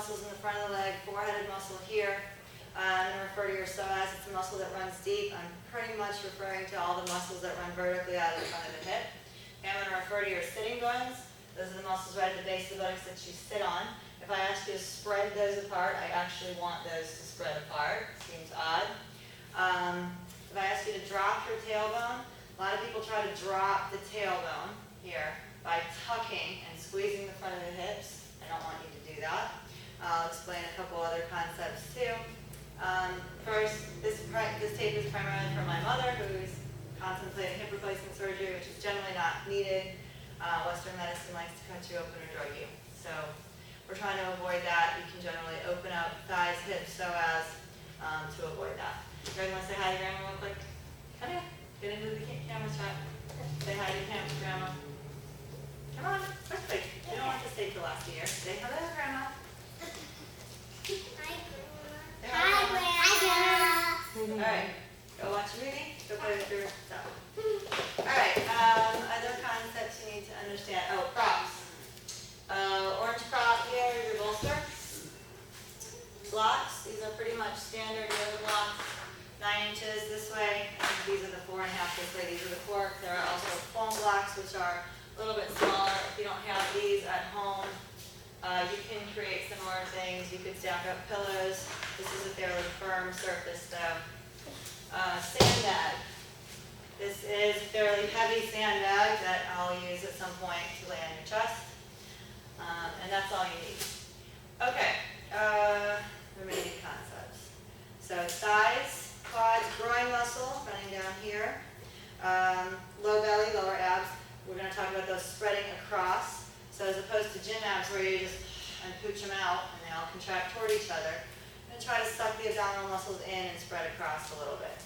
muscles in the front of the leg, four-headed muscle here. I'm going to refer to your psoas. It's a muscle that runs deep. I'm pretty much referring to all the muscles that run vertically out of the front of the hip. And I'm going to refer to your sitting bones. Those are the muscles right at the base of the buttocks that you sit on. If I ask you to spread those apart, I actually want those to spread apart. Seems odd. If I ask you to drop your tailbone, a lot of people try to drop the tailbone here by tucking and squeezing the front of the hips. I don't want you to do that. I'll explain a couple other concepts too. First, this tape is primarily for my mother, who's contemplating hip replacement surgery, which is generally not needed. Western medicine likes to cut you open or drug you. So we're trying to avoid that. You can generally open up thighs, hips, psoas to avoid that. You guys want to say hi to Grandma real quick? Come here. Get into the camera shot. Say hi to Grandma. Come on, quickly. You don't want to stay till last year. Say hello, Grandma. Hi, Grandma. All right, go watch a movie. Go play with your stuff. All right, other concepts you need to understand. Oh, props. Orange prop here is your bolster. Blocks, these are pretty much standard yoga blocks. 9 inches this way, and these are the 4.5 this way. These are the cork. There are also foam blocks, which are a little bit smaller. If you don't have these at home, you can create similar things. You could stack up pillows. This is a fairly firm surface though. Sandbag. This is a fairly heavy sandbag that I'll use at some point to lay on your chest. And that's all you need. Okay, remaining concepts. So thighs, quads, groin muscle running down here. Low belly, lower abs. We're going to talk about those spreading across. So as opposed to gym abs where you just pooch them out and they all contract toward each other, I'm going to try to suck the abdominal muscles in and spread across a little bit.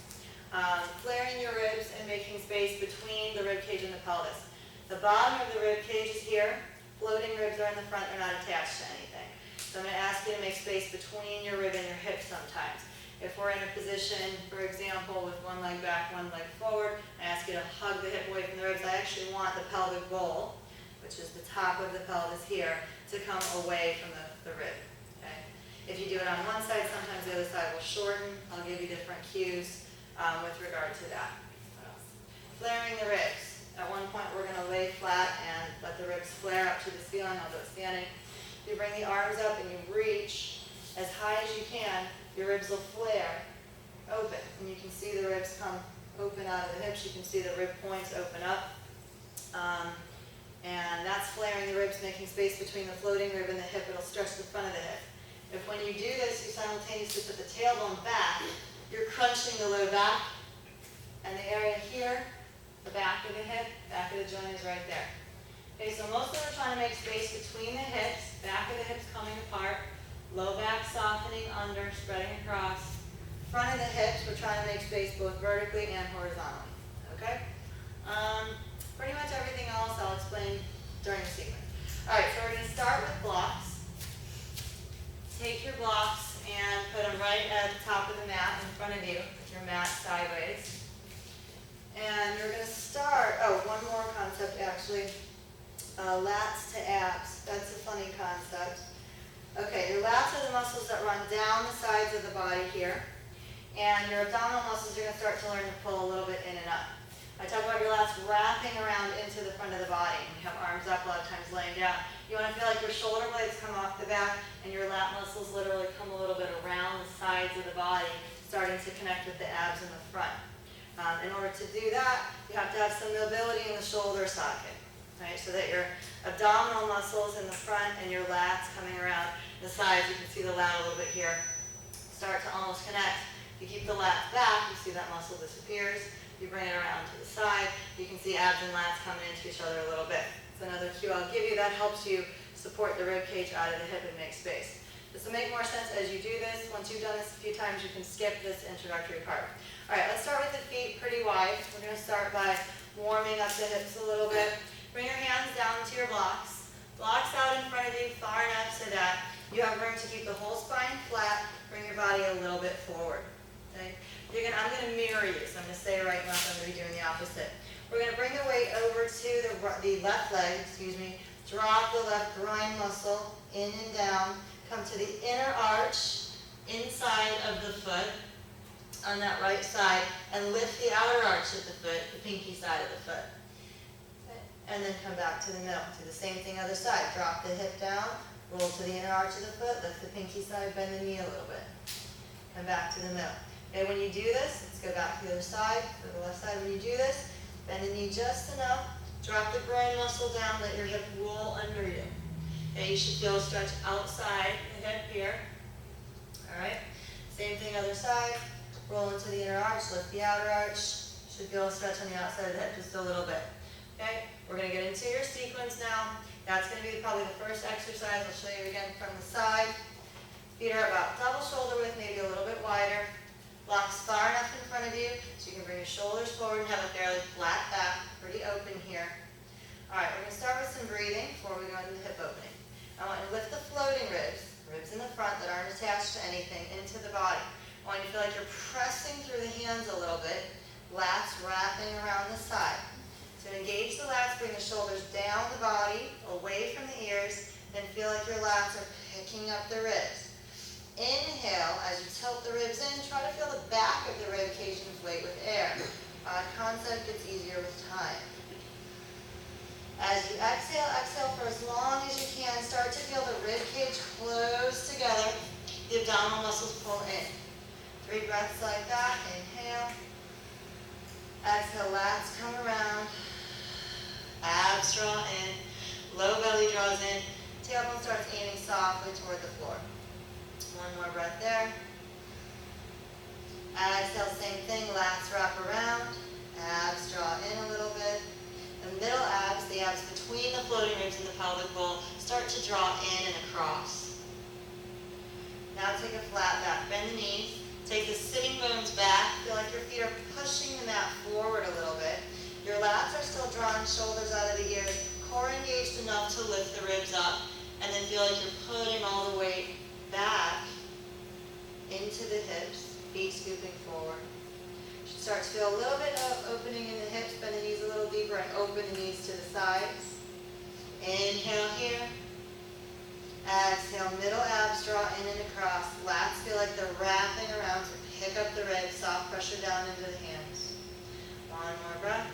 Flaring your ribs and making space between the rib cage and the pelvis. The bottom of the rib cage is here. Floating ribs are in the front. They're not attached to anything. So I'm going to ask you to make space between your rib and your hip sometimes. If we're in a position, for example, with one leg back, one leg forward, I ask you to hug the hip away from the ribs. I actually want the pelvic bowl, which is the top of the pelvis here, to come away from the rib. Okay? If you do it on one side, sometimes the other side will shorten. I'll give you different cues with regard to that. What else? Flaring the ribs. At one point, we're going to lay flat and let the ribs flare up to the ceiling. I'll do it standing. You bring the arms up and you reach as high as you can. Your ribs will flare open, and you can see the ribs come open out of the hips. You can see the rib points open up. And that's flaring the ribs, making space between the floating rib and the hip. It'll stretch the front of the hip. If when you do this, you simultaneously put the tailbone back, you're crunching the low back, and the area here, the back of the hip, back of the joint is right there. Okay, so mostly we're trying to make space between the hips, back of the hips coming apart, low back softening under, spreading across. Front of the hips, we're trying to make space both vertically and horizontally. Okay? Pretty much everything else I'll explain during the sequence. All right, so we're going to start with blocks. Take your blocks and put them right at the top of the mat in front of you with your mat sideways. And you're going to start, one more concept actually, lats to abs. That's a funny concept. Okay, your lats are the muscles that run down the sides of the body here. And your abdominal muscles, you're going to start to learn to pull a little bit in and up. I talk about your lats wrapping around into the front of the body. And you have arms up a lot of times laying down. You want to feel like your shoulder blades come off the back and your lat muscles literally come a little bit around the sides of the body, starting to connect with the abs in the front. In order to do that, you have to have some mobility in the shoulder socket, right? So that your abdominal muscles in the front and your lats coming around the sides, you can see the lat a little bit here, start to almost connect. You keep the lats back, you see that muscle disappears. You bring it around to the side, you can see abs and lats coming into each other a little bit. It's another cue I'll give you that helps you support the rib cage out of the hip and make space. This will make more sense as you do this. Once you've done this a few times, you can skip this introductory part. All right, let's start with the feet pretty wide. We're going to start by warming up the hips a little bit. Bring your hands down to your blocks. Blocks out in front of you far enough so that you have room to keep the whole spine flat. Bring your body a little bit forward. Okay? I'm going to mirror you, so I'm going to say right now, I'm going to be doing the opposite. We're going to bring the weight over to the left leg, drop the left groin muscle in and down, come to the inner arch inside of the foot on that right side and lift the outer arch of the foot, the pinky side of the foot. And then come back to the middle. Do the same thing other side. Drop the hip down, roll to the inner arch of the foot, lift the pinky side, bend the knee a little bit. Come back to the middle. Okay, when you do this, let's go back to the other side, to the left side. When you do this, bend the knee just enough, drop the groin muscle down, let your hip roll under you. Okay, you should feel a stretch outside the hip here. All right, same thing other side. Roll into the inner arch, lift the outer arch. Should feel a stretch on the outside of the hip just a little bit. Okay, we're going to get into your sequence now. That's going to be probably the first exercise. I'll show you again from the side. Feet are about double shoulder width, maybe a little bit wider. Blocks far enough in front of you so you can bring your shoulders forward and have a fairly flat back, pretty open here. All right, we're going to start with some breathing before we go into the hip opening. I want you to lift the floating ribs, ribs in the front that aren't attached to anything, into the body. I want you to feel like you're pressing through the hands a little bit, lats wrapping around the side. So engage the lats, bring the shoulders down the body, away from the ears, and feel like your lats are picking up the ribs. Inhale, as you tilt the ribs in, try to feel the back of the rib cage inflate with air. Concept gets easier with time. As you exhale, exhale for as long as you can. Start to feel the rib cage close together. The abdominal muscles pull in. 3 breaths like that. Inhale. Exhale, lats come around. Abs draw in. Low belly draws in. Tailbone starts aiming softly toward the floor. One more breath there. Exhale, same thing. Lats wrap around. Abs draw in a little bit. The middle abs, the abs between the floating ribs and the pelvic bowl, start to draw in and across. Now take a flat back. Bend the knees. Take the sitting bones back. Feel like your feet are pushing the mat forward a little bit. Your lats are still drawing shoulders out of the ears. Core engaged enough to lift the ribs up. And then feel like you're putting all the weight back into the hips. Feet scooping forward. You should start to feel a little bit of opening in the hips. Bend the knees a little deeper and open the knees to the sides. Inhale here. Exhale, middle abs draw in and across. Lats feel like they're wrapping around to pick up the ribs. Soft pressure down into the hands. One more breath.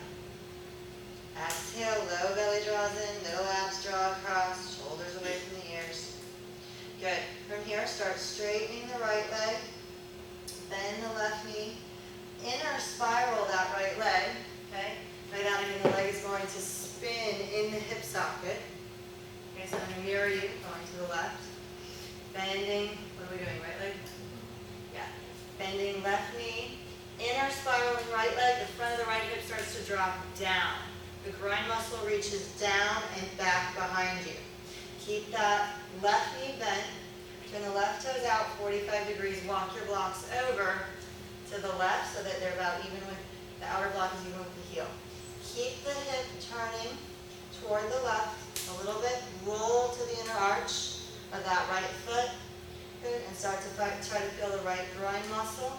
Exhale, low belly draws in, middle abs draw across, shoulders away from the ears. Good. From here, start straightening the right leg. Bend the left knee. Inner spiral that right leg. Okay? By that I mean the leg is going to spin in the hip socket. Okay, so I'm going to mirror you, going to the left. Bending, what are we doing, right leg? Yeah. Bending left knee. Inner spiraling right leg, the front of the right hip starts to drop down. The groin muscle reaches down and back behind you. Keep that left knee bent. Turn the left toes out 45 degrees. Walk your blocks over to the left so that they're about even with, the outer block is even with the heel. Keep the hip turning toward the left a little bit. Roll to the inner arch of that right foot. Good. And start to try to feel the right groin muscle.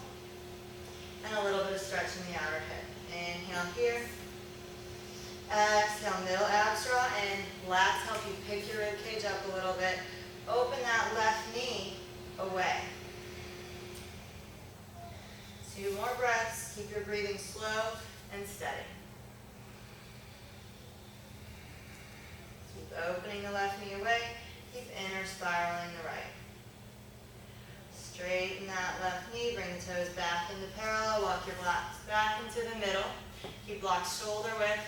And a little bit of stretch in the outer hip. Inhale here. Exhale, middle abs draw in. Lats help you pick your rib cage up a little bit. Open that left knee away. 2 more breaths. Keep your breathing slow and steady. Keep opening the left knee away. Keep inner spiraling the right. Straighten that left knee. Bring the toes back into parallel. Walk your blocks back into the middle. Keep blocks shoulder width.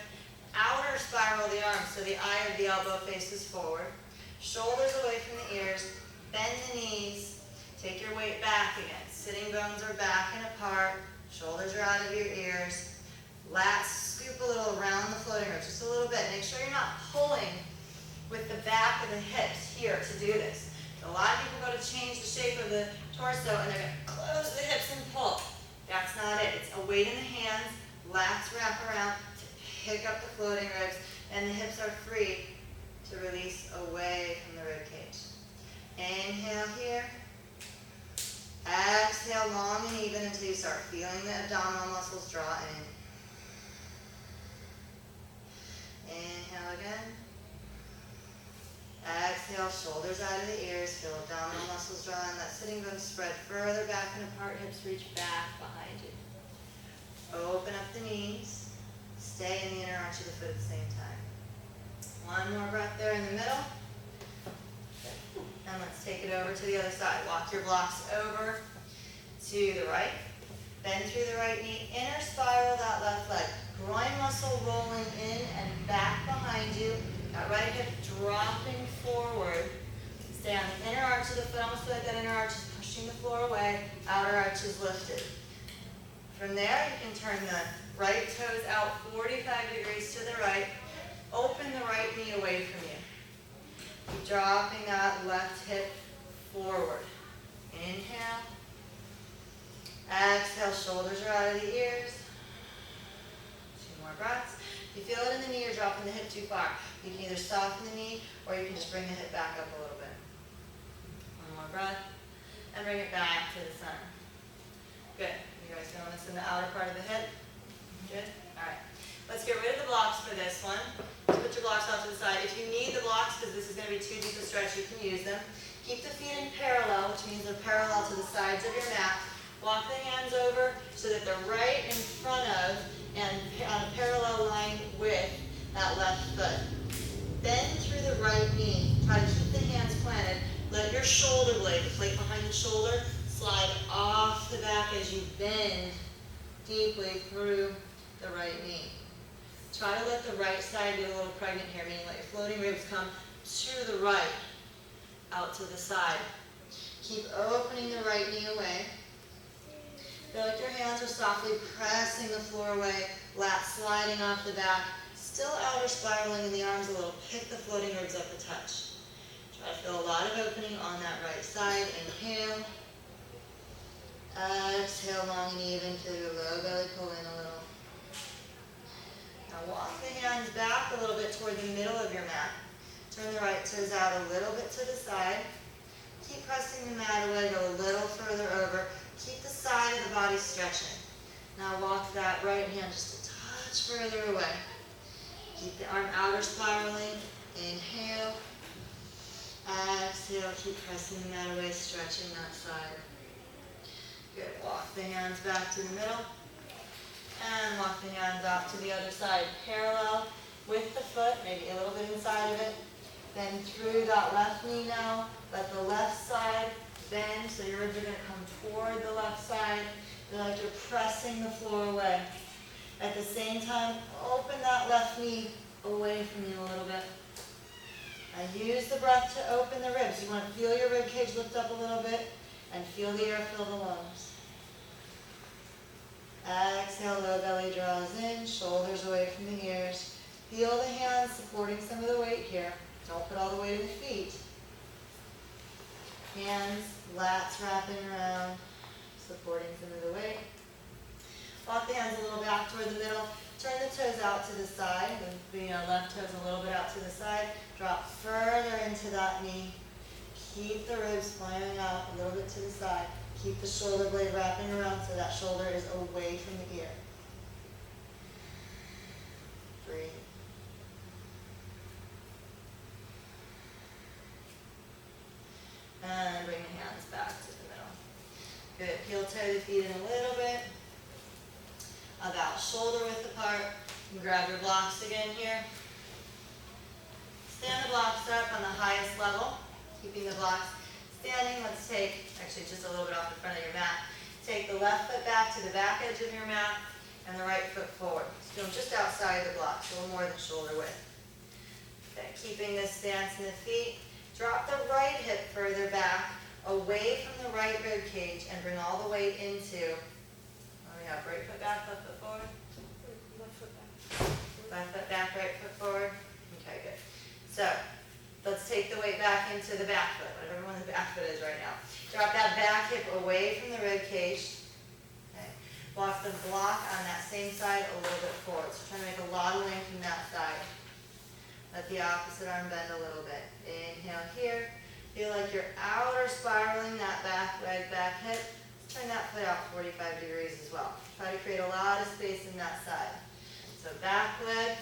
Outer spiral the arms so the eye of the elbow faces forward. Shoulders away from the ears. Bend the knees. Take your weight back again. Sitting bones are back and apart. Shoulders are out of your ears. Lats scoop a little around the floating ribs, just a little bit. Make sure you're not pulling with the back of the hips here to do this. A lot of people go to change the shape of the torso and they're going to close the hips and pull. That's not it. It's a weight in the hands. Lats wrap around to pick up the floating ribs, and the hips are free to release away from the rib cage. Inhale here. Exhale long and even until you start feeling the abdominal muscles draw in. Inhale again. Exhale, shoulders out of the ears, feel abdominal muscles draw in, that sitting bone spread further back and apart, hips reach back behind you. Open up the knees, stay in the inner arch of the foot at the same time. One more breath there in the middle. And let's take it over to the other side. Walk your blocks over to the right. Bend through the right knee, inner spiral that left leg. Groin muscle rolling in and back behind you. That right hip dropping forward. Stay on the inner arch of the foot. Almost feel like that inner arch is pushing the floor away. Outer arch is lifted. From there, you can turn the right toes out 45 degrees to the right. Open the right knee away from you. Keep dropping that left hip forward. Inhale. Exhale, shoulders are out of the ears. 2 more breaths. If you feel it in the knee, you're dropping the hip too far. You can either soften the knee, or you can just bring the hip back up a little bit. 1 more breath, and bring it back to the center. Good. You guys feeling this in the outer part of the hip? Good? All right. Let's get rid of the blocks for this one. Put your blocks off to the side. If you need the blocks, because this is going to be too deep a stretch, you can use them. Keep the feet in parallel, which means they're parallel to the sides of your mat. Walk the hands over so that they're right in front of and on a parallel line with that left foot. Bend through the right knee. Try to keep the hands planted. Let your shoulder blade, the plate behind the shoulder, slide off the back as you bend deeply through the right knee. Try to let the right side get a little pregnant here, meaning let your floating ribs come to the right, out to the side. Keep opening the right knee away. Feel like your hands are softly pressing the floor away, lats sliding off the back, still outer spiraling in the arms a little. Pick the floating ribs up a touch. Try to feel a lot of opening on that right side. Inhale. Exhale, long and even. Feel your low belly pull in a little. Now walk the hands back a little bit toward the middle of your mat. Turn the right toes out a little bit to the side. Keep pressing the mat away, go a little further over. Keep the side of the body stretching. Now walk that right hand just a touch further away. Keep the arm outer spiraling. Inhale. Exhale, keep pressing the mat away, stretching that side. Good, walk the hands back to the middle. And walk the hands off to the other side. Parallel with the foot, maybe a little bit inside of it. Then through that left knee now, let the left side bend, so your ribs are going to come toward the left side. Feel like you're pressing the floor away. At the same time, open that left knee away from you a little bit. And use the breath to open the ribs. You want to feel your rib cage lift up a little bit and feel the air fill the lungs. Exhale, low belly draws in, shoulders away from the ears. Feel the hands supporting some of the weight here. Don't put all the weight in the feet. Hands, lats wrapping around, supporting some of the weight. Walk the hands a little back toward the middle. Turn the toes out to the side. The left toes a little bit out to the side. Drop further into that knee. Keep the ribs flaring out a little bit to the side. Keep the shoulder blade wrapping around so that shoulder is away from the ear. Breathe. And bring the hands back to the middle. Good. Heel toe the feet in a little bit. About shoulder width apart. You can grab your blocks again here. Stand the blocks up on the highest level. Keeping the blocks standing. Let's take, actually just a little bit off the front of your mat. Take the left foot back to the back edge of your mat and the right foot forward. So just outside the blocks, a little more than shoulder width. Okay, keeping this stance in the feet. Drop the right hip further back, away from the right rib cage, and bring all the weight into, right foot back, left foot forward. Left foot back. Left foot back, right foot forward. Okay, good. So, let's take the weight back into the back foot, whatever one the back foot is right now. Drop that back hip away from the rib cage. Okay. Walk the block on that same side a little bit forward. So try to make a lot of length from that side. Let the opposite arm bend a little bit. Inhale here. Feel like you're outer spiraling that back leg, back hip. Turn that foot out 45 degrees as well. Try to create a lot of space in that side. So back leg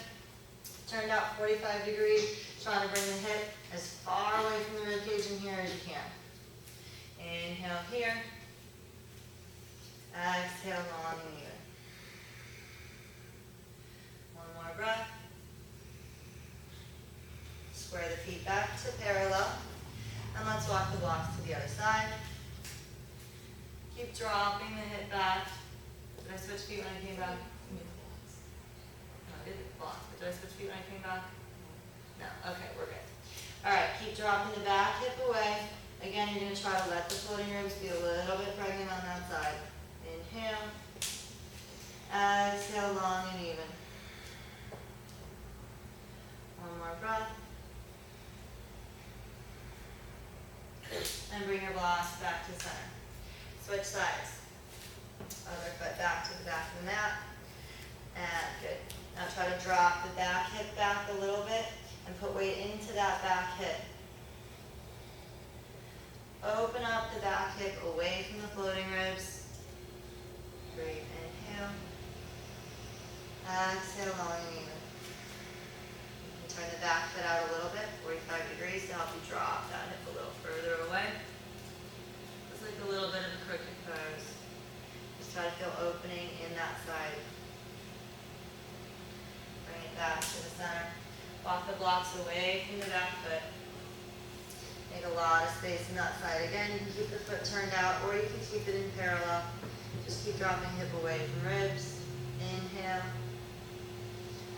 turned out 45 degrees. Trying to bring the hip as far away from the rib cage in here as you can. Inhale here. Exhale long and even. One more breath. Square the feet back to parallel. And let's walk the blocks to the other side. Keep dropping the hip back. Did I switch feet when I came back? No, I did block, but did I switch feet when I came back? No, okay, we're good. All right, keep dropping the back hip away. Again, you're gonna try to let the floating ribs be a little bit pregnant on that side. Inhale. Exhale, long and even. One more breath. And bring your blocks back to center. Switch sides. Other foot back to the back of the mat. And good. Now try to drop the back hip back a little bit and put weight into that back hip. Open up the back hip away from the floating ribs. Great. Inhale. Exhale, long and even. You can turn the back foot out a little bit, 45 degrees, to help you drop that hip a little further away. It's like a little bit of a crooked pose. Just try to feel opening in that side. Bring it back to the center. Walk the blocks away from the back foot. Make a lot of space in that side. Again, you can keep the foot turned out or you can keep it in parallel. Just keep dropping hip away from ribs. Inhale.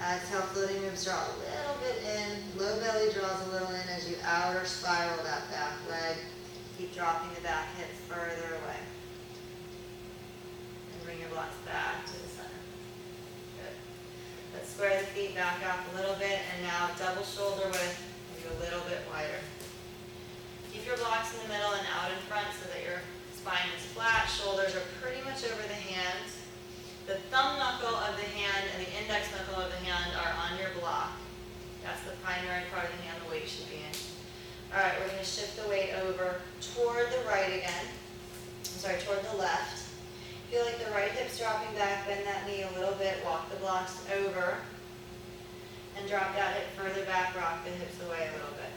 Exhale, floating ribs draw a little bit in. Low belly draws a little in as you outer spiral that back leg. Keep dropping the back hip further away. And bring your blocks back to the center. Good. Let's square the feet back out a little bit and now double shoulder width, maybe a little bit wider. Keep your blocks in the middle and out in front so that your spine is flat. Shoulders are pretty much over the hands. The thumb knuckle of the hand and the index knuckle of the hand are on your block. That's the primary part of the hand the weight should be in. All right, we're going to shift the weight over toward the right again. Toward the left. Feel like the right hip's dropping back, bend that knee a little bit, walk the blocks over, and drop that hip further back, rock the hips away a little bit.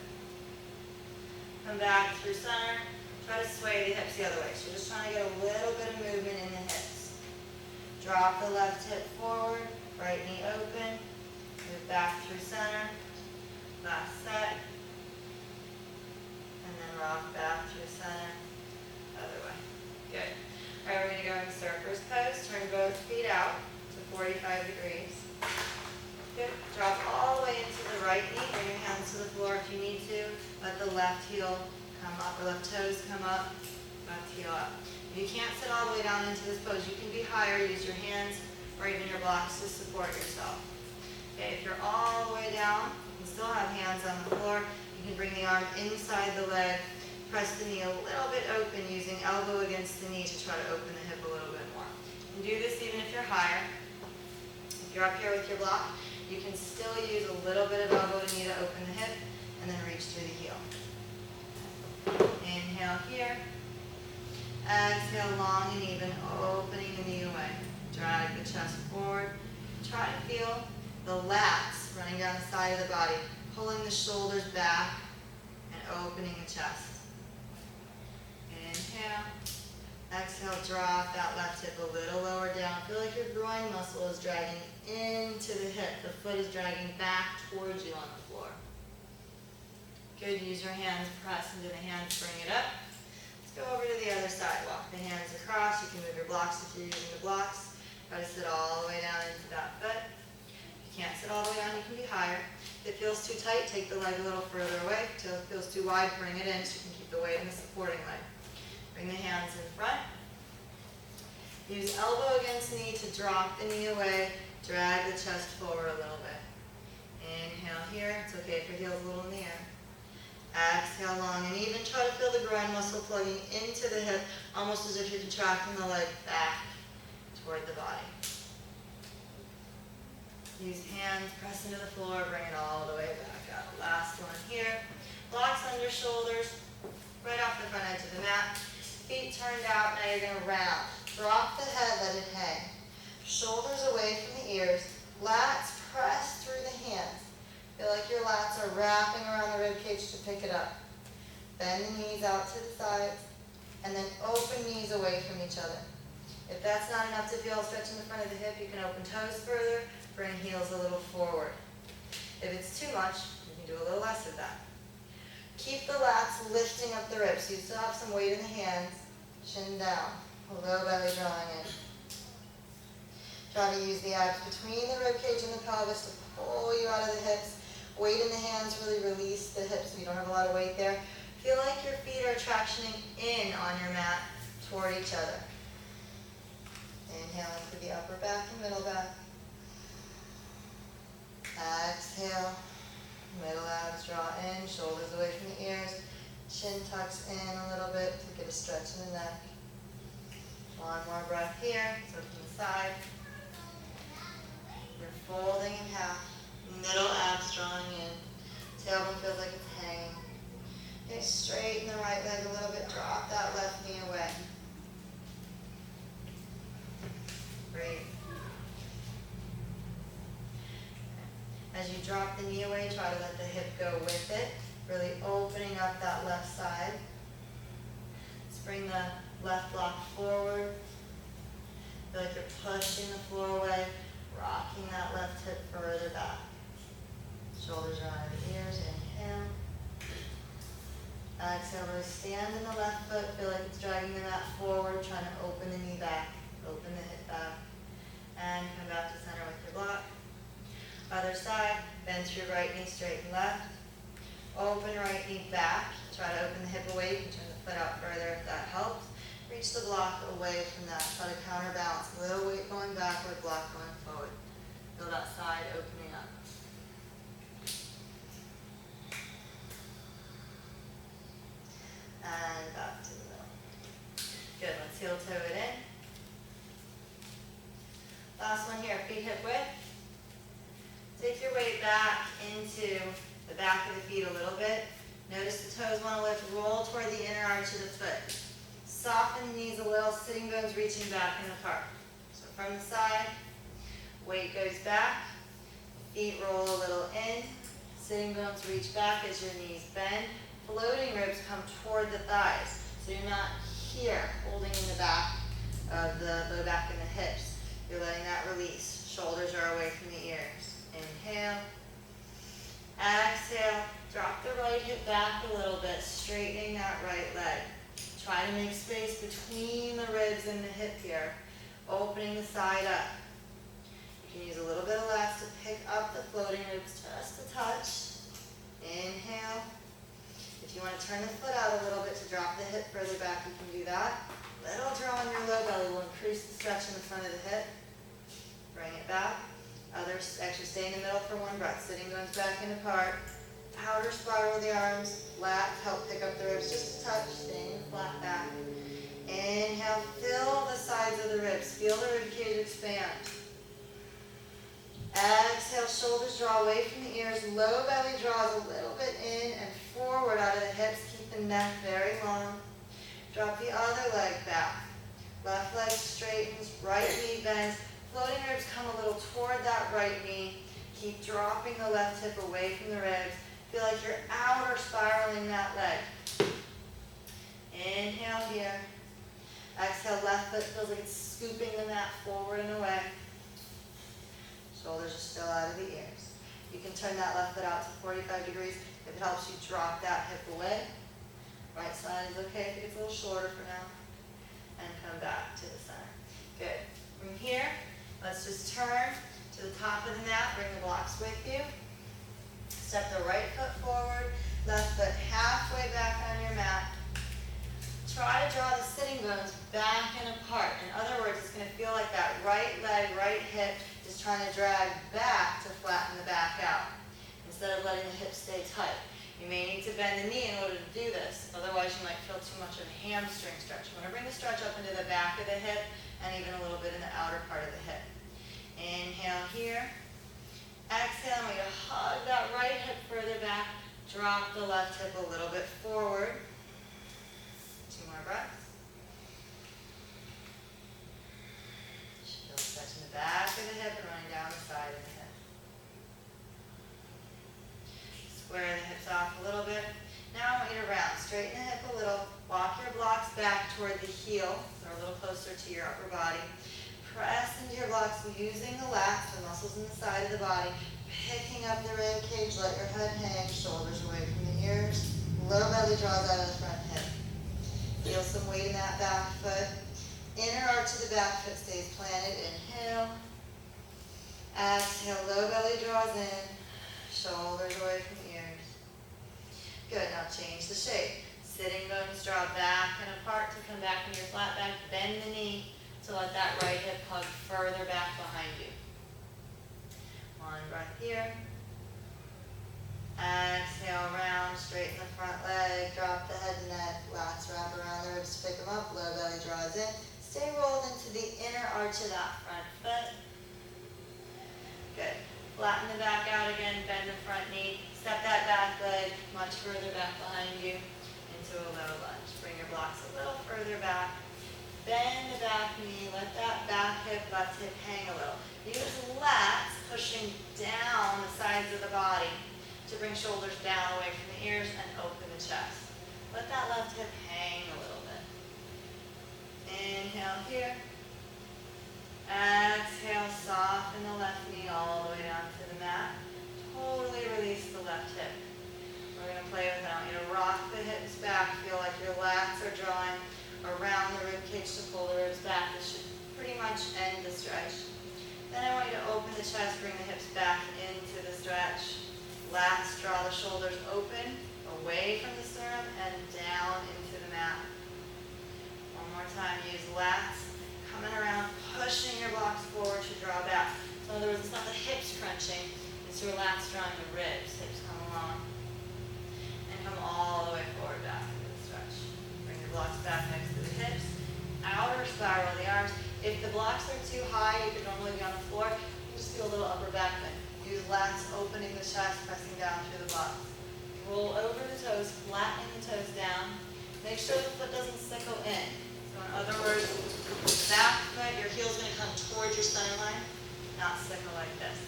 Come back through center, try to sway the hips the other way. So just trying to get a little bit of movement in the hips. Drop the left hip forward, right knee open, move back through center, last set, and then rock back through center, other way. Good. All right, we're going to go in surfer's pose, turn both feet out to 45 degrees. Good. Drop all the way into the right knee. Bring your hands to the floor if you need to. Let the left heel come up, or left toes come up, left heel up. If you can't sit all the way down into this pose, you can be higher. Use your hands or even your blocks to support yourself. Okay, if you're all the way down, you can still have hands on the floor. You can bring the arm inside the leg. Press the knee a little bit open using elbow against the knee to try to open the hip a little bit more. You can do this even if you're higher. If you're up here with your block, you can still use a little bit of elbow to knee to open the hip and then reach through the heel. Inhale here. Exhale, long and even, opening the knee away. Drag the chest forward. Try to feel the lats running down the side of the body, pulling the shoulders back and opening the chest. Inhale. Exhale, drop that left hip a little lower down. Feel like your groin muscle is dragging into the hip. The foot is dragging back towards you on the floor. Good. Use your hands, press into the hands, bring it up. Let's go over to the other side. Walk the hands across. You can move your blocks if you're using the blocks. Try to sit all the way down into that foot. If you can't sit all the way down, you can be higher. If it feels too tight, take the leg a little further away. If it feels too wide, bring it in so you can keep the weight in the supporting leg. Bring the hands in front. Use elbow against knee to drop the knee away. Drag the chest forward a little bit. Inhale here. It's okay if your heel's a little in the air. Exhale, long and even. Try to feel the groin muscle plugging into the hip, almost as if you're contracting the leg back toward the body. Use hands, press into the floor, bring it all the way back out. Last one here. Blocks under shoulders, right off the front edge of the mat. Feet turned out, now you're going to round. Drop the head, let it hang. Shoulders away from the ears. Lats press through the hands. Feel like your lats are wrapping around the rib cage to pick it up. Bend the knees out to the sides, and then open knees away from each other. If that's not enough to feel a stretch in the front of the hip, you can open toes further, bring heels a little forward. If it's too much, you can do a little less of that. Keep the lats lifting up the ribs, so you still have some weight in the hands, chin down, low belly drawing in. Try to use the abs between the rib cage and the pelvis to pull you out of the hips. Weight in the hands, really release the hips so you don't have a lot of weight there. Feel like your feet are tractioning in on your mat toward each other. Inhale into the upper back and middle back. Exhale. Middle abs draw in, shoulders away from the ears. Chin tucks in a little bit to get a stretch in the neck. One more breath here. So from the side. You're folding in half. Middle abs drawing in. Tailbone feels like it's hanging. Okay, straighten the right leg a little bit. Drop that left knee away. Breathe. As you drop the knee away, try to let the hip go with it. Really opening up that left side. Let's bring the left block forward. Feel like you're pushing the floor away, rocking that left hip further back. Shoulders are on the ears. Inhale. Exhale, really stand in the left foot. Feel like it's dragging the mat forward, trying to open the knee back, open the hip back. And come back to center with your block. Other side, bend through right knee straight and left. Open right knee back. Try to open the hip away. You can turn the foot out further if that helps. Reach the block away from that. Try to counterbalance. A little weight going backward, block going forward. Feel that side opening up. And back to the middle. Good, let's heel toe it in. Last one here, feet hip width. Take your weight back into the back of the feet a little bit. Notice the toes want to lift, roll toward the inner arch of the foot. Soften the knees a little, sitting bones reaching back and apart. So from the side, weight goes back, feet roll a little in, sitting bones reach back as your knees bend. Floating ribs come toward the thighs, so you're not here holding in the back of the low back and the hips. You're letting that release. Shoulders are away from the ears. Inhale. Exhale. Drop the right hip back a little bit, straightening that right leg. Try to make space between the ribs and the hip here, opening the side up. You can use a little bit of lats to pick up the floating ribs just a touch. Inhale. If you want to turn the foot out a little bit to drop the hip further back, you can do that. Little draw on your low belly will increase the stretch in the front of the hip. Bring it back. Others actually stay in the middle for one breath. Sitting bones back and apart. Outer spiral the arms. Lats help pick up the ribs just a touch. Staying flat back. Inhale. Fill the sides of the ribs. Feel the rib cage expand. Exhale. Shoulders draw away from the ears. Low belly draws a little bit in and forward out of the hips. Keep the neck very long. Drop the other leg back. Left leg straightens. Right knee bends. Floating ribs come a little toward that right knee. Keep dropping the left hip away from the ribs. Feel like you're outer spiraling that leg. Inhale here. Exhale, left foot feels like it's scooping the mat forward and away. Shoulders are still out of the ears. You can turn that left foot out to 45 degrees. If it helps you drop that hip away. Right side is okay if it gets a little shorter for now. And come back to the center. Good. From here, let's just turn to the top of the mat. Bring the blocks with you. Step the right foot forward. Left foot halfway back on your mat. Try to draw the sitting bones back and apart. In other words, it's going to feel like that right leg, right hip is trying to drag back to flatten the back out instead of letting the hip stay tight. You may need to bend the knee in order to do this. Otherwise, you might feel too much of a hamstring stretch. You want to bring the stretch up into the back of the hip and even a little bit in the outer part of the hip. Inhale here. Exhale, and we're going to hug that right hip further back. Drop the left hip a little bit forward. 2 more breaths. Feel the stretch in the back of the hip and running down the side of the hip. Square the hips off a little bit. Now I want you to round. Straighten the hip a little. Walk your blocks back toward the heel, so a little closer to your upper body. Press into your blocks using the lats, the muscles in the side of the body. Picking up the rib cage, let your head hang, shoulders away from the ears. Low belly draws out of the front hip. Feel some weight in that back foot. Inner arch of the back foot stays planted. Inhale. Exhale, low belly draws in. Shoulders away from the ears. Good, now change the shape. Sitting bones draw back and apart to come back into your flat back. Bend the knee to let that right hip hug further back behind you. One breath here. Exhale, round, straighten the front leg, drop the head and neck, lats wrap around the ribs to pick them up, low belly draws in. Stay rolled into the inner arch of that front foot. Good. Flatten the back out again, bend the front knee, step that back leg much further back behind you into a low lunge. Bring your blocks a little further back. Bend the back knee, let that back hip, left hip hang a little. Use lats pushing down the sides of the body to bring shoulders down away from the ears and open the chest. Let that left hip hang a little bit. Inhale here. Exhale, soften the left knee all the way down to the mat. Totally release the left hip. We're going to play with it. I want you to rock the hips back. Feel like your lats are drawing around the rib cage to pull the ribs back. This should pretty much end the stretch. Then I want you to open the chest, bring the hips back into the stretch. Lats draw the shoulders open, away from the sternum, and down into the mat. One more time, use lats, coming around, pushing your blocks forward to draw back. So in other words, it's not the hips crunching, it's your lats drawing the ribs. Hips come along, and come all the way forward back into the stretch. Bring your blocks back next to the hips. Outer spiral the arms. If the blocks are too high, you could normally be on the floor. You just do a little upper back bend. Use lats opening the chest, pressing down through the blocks. Roll over the toes, flattening the toes down. Make sure the foot doesn't sickle in. So in other words, back foot, your heel's going to come towards your center line, not sickle like this.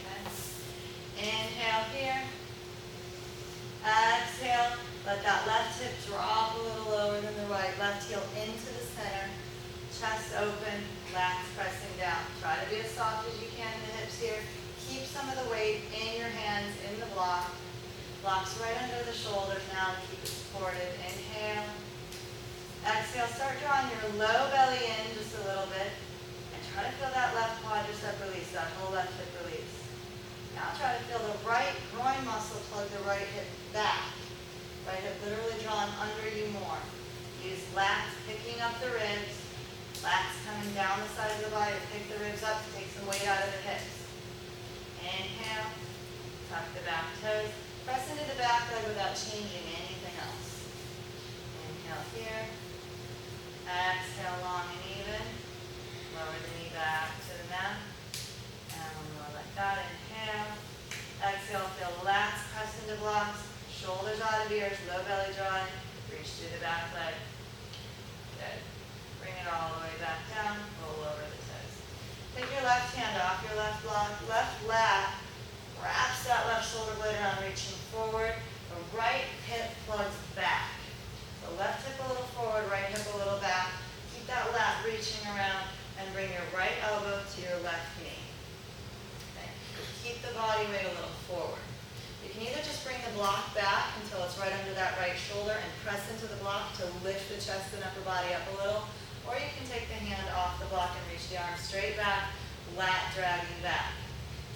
Okay? Inhale here. Exhale. Let that left hip drop a little lower than the right. Left heel into the center. Chest open, lats pressing down. Try to be as soft as you can in the hips here. Keep some of the weight in your hands in the block. Blocks right under the shoulders now to keep it supported. Inhale. Exhale, start drawing your low belly in just a little bit. And try to feel that left quadricep release, that whole left hip release. Now try to feel the right groin muscle plug the right hip back. Right hip literally drawing under you more. Use lats picking up the ribs. Lats coming down the side of the body to pick the ribs up to take some weight out of the hips. Inhale. Tuck the back toes. Press into the back leg without changing anything else. Inhale here. Exhale long and even. Lower the knee back to the mat. And one more like that. Inhale. Exhale. Feel the lats press into blocks. Shoulders out of ears. Low belly drawing. Reach through the back leg. Good. Bring it all the way back down, roll over the toes. Take your left hand off your left block, left lat, wraps that left shoulder blade around, reaching forward. The right hip plugs back. So left hip a little forward, right hip a little back. Keep that lat reaching around and bring your right elbow to your left knee. Okay. Keep the body weight a little forward. You can either just bring the block back until it's right under that right shoulder and press into the block to lift the chest and upper body up a little. Or you can take the hand off the block and reach the arm straight back, lat dragging back.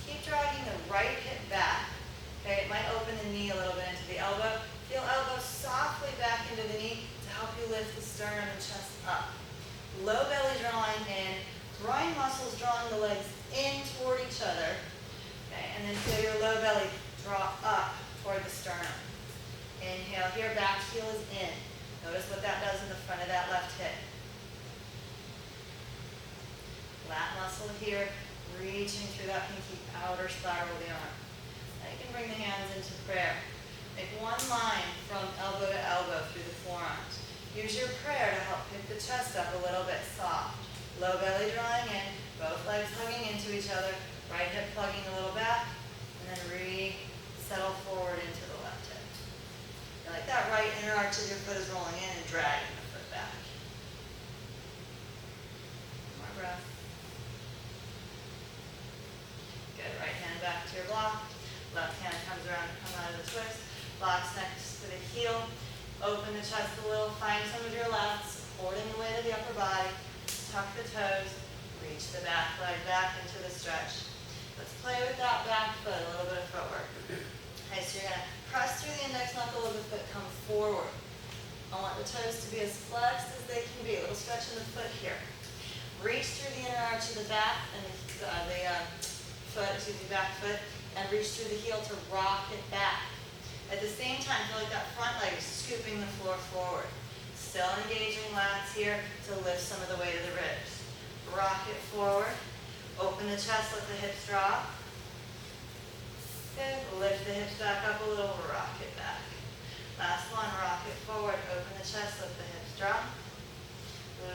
Keep dragging the right hip back. Okay, it might open the knee a little bit into the elbow. Feel elbow softly back into the knee to help you lift the sternum and chest up. Low belly drawing in, groin muscles drawing the legs in toward each other. Okay, and then feel your low belly draw up toward the sternum. Inhale here, back heel is in. Notice what that does in the front of that left hip. Lat muscle here, reaching through that pinky outer spiral of the arm. Now you can bring the hands into prayer. Make one line from elbow to elbow through the forearms. Use your prayer to help pick the chest up a little bit soft. Low belly drawing in, both legs hugging into each other, right hip plugging a little back, and then reset settle forward into the left hip. And like that right inner arch of your foot is rolling in and dragging the foot back. One more breath. Good, right hand back to your block. Left hand comes around to come out of the twist. Blocks next to the heel. Open the chest a little. Find some of your lats, supporting the weight of the upper body. Tuck the toes. Reach the back leg back into the stretch. Let's play with that back foot, a little bit of footwork. Okay, so you're going to press through the index knuckle of the foot, come forward. I want the toes to be as flexed as they can be. A little stretch in the foot here. Reach through the inner arch of the back and back foot, and reach through the heel to rock it back. At the same time, feel like that front leg is scooping the floor forward. Still engaging lats here to lift some of the weight of the ribs. Rock it forward. Open the chest, let the hips drop. Good. Lift the hips back up a little, rock it back. Last one, rock it forward. Open the chest, let the hips drop.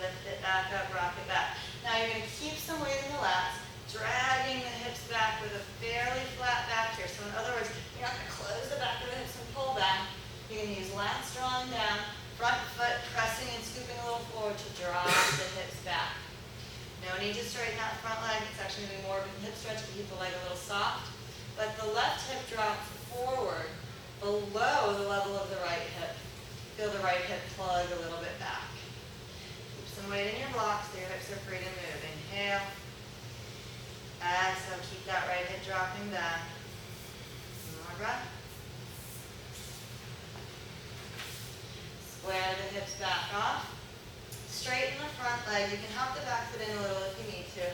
Lift it back up, rock it back. Now you're going to keep some weight in the lats, dragging the hips back with a fairly flat back here. So in other words, you're not going to close the back of the hips and pull back. You're going to use lats drawing down, front foot pressing and scooping a little forward to drop the hips back. No need to straighten that front leg. It's actually going to be more of a hip stretch to keep the leg a little soft. Let the left hip drop forward below the level of the right hip. Feel the right hip plug a little bit back. Keep some weight in your blocks so your hips are free to move. Inhale. Exhale. Keep that right hip dropping back. One more breath. Square the hips back off. Straighten the front leg. You can hop the back foot in a little if you need to.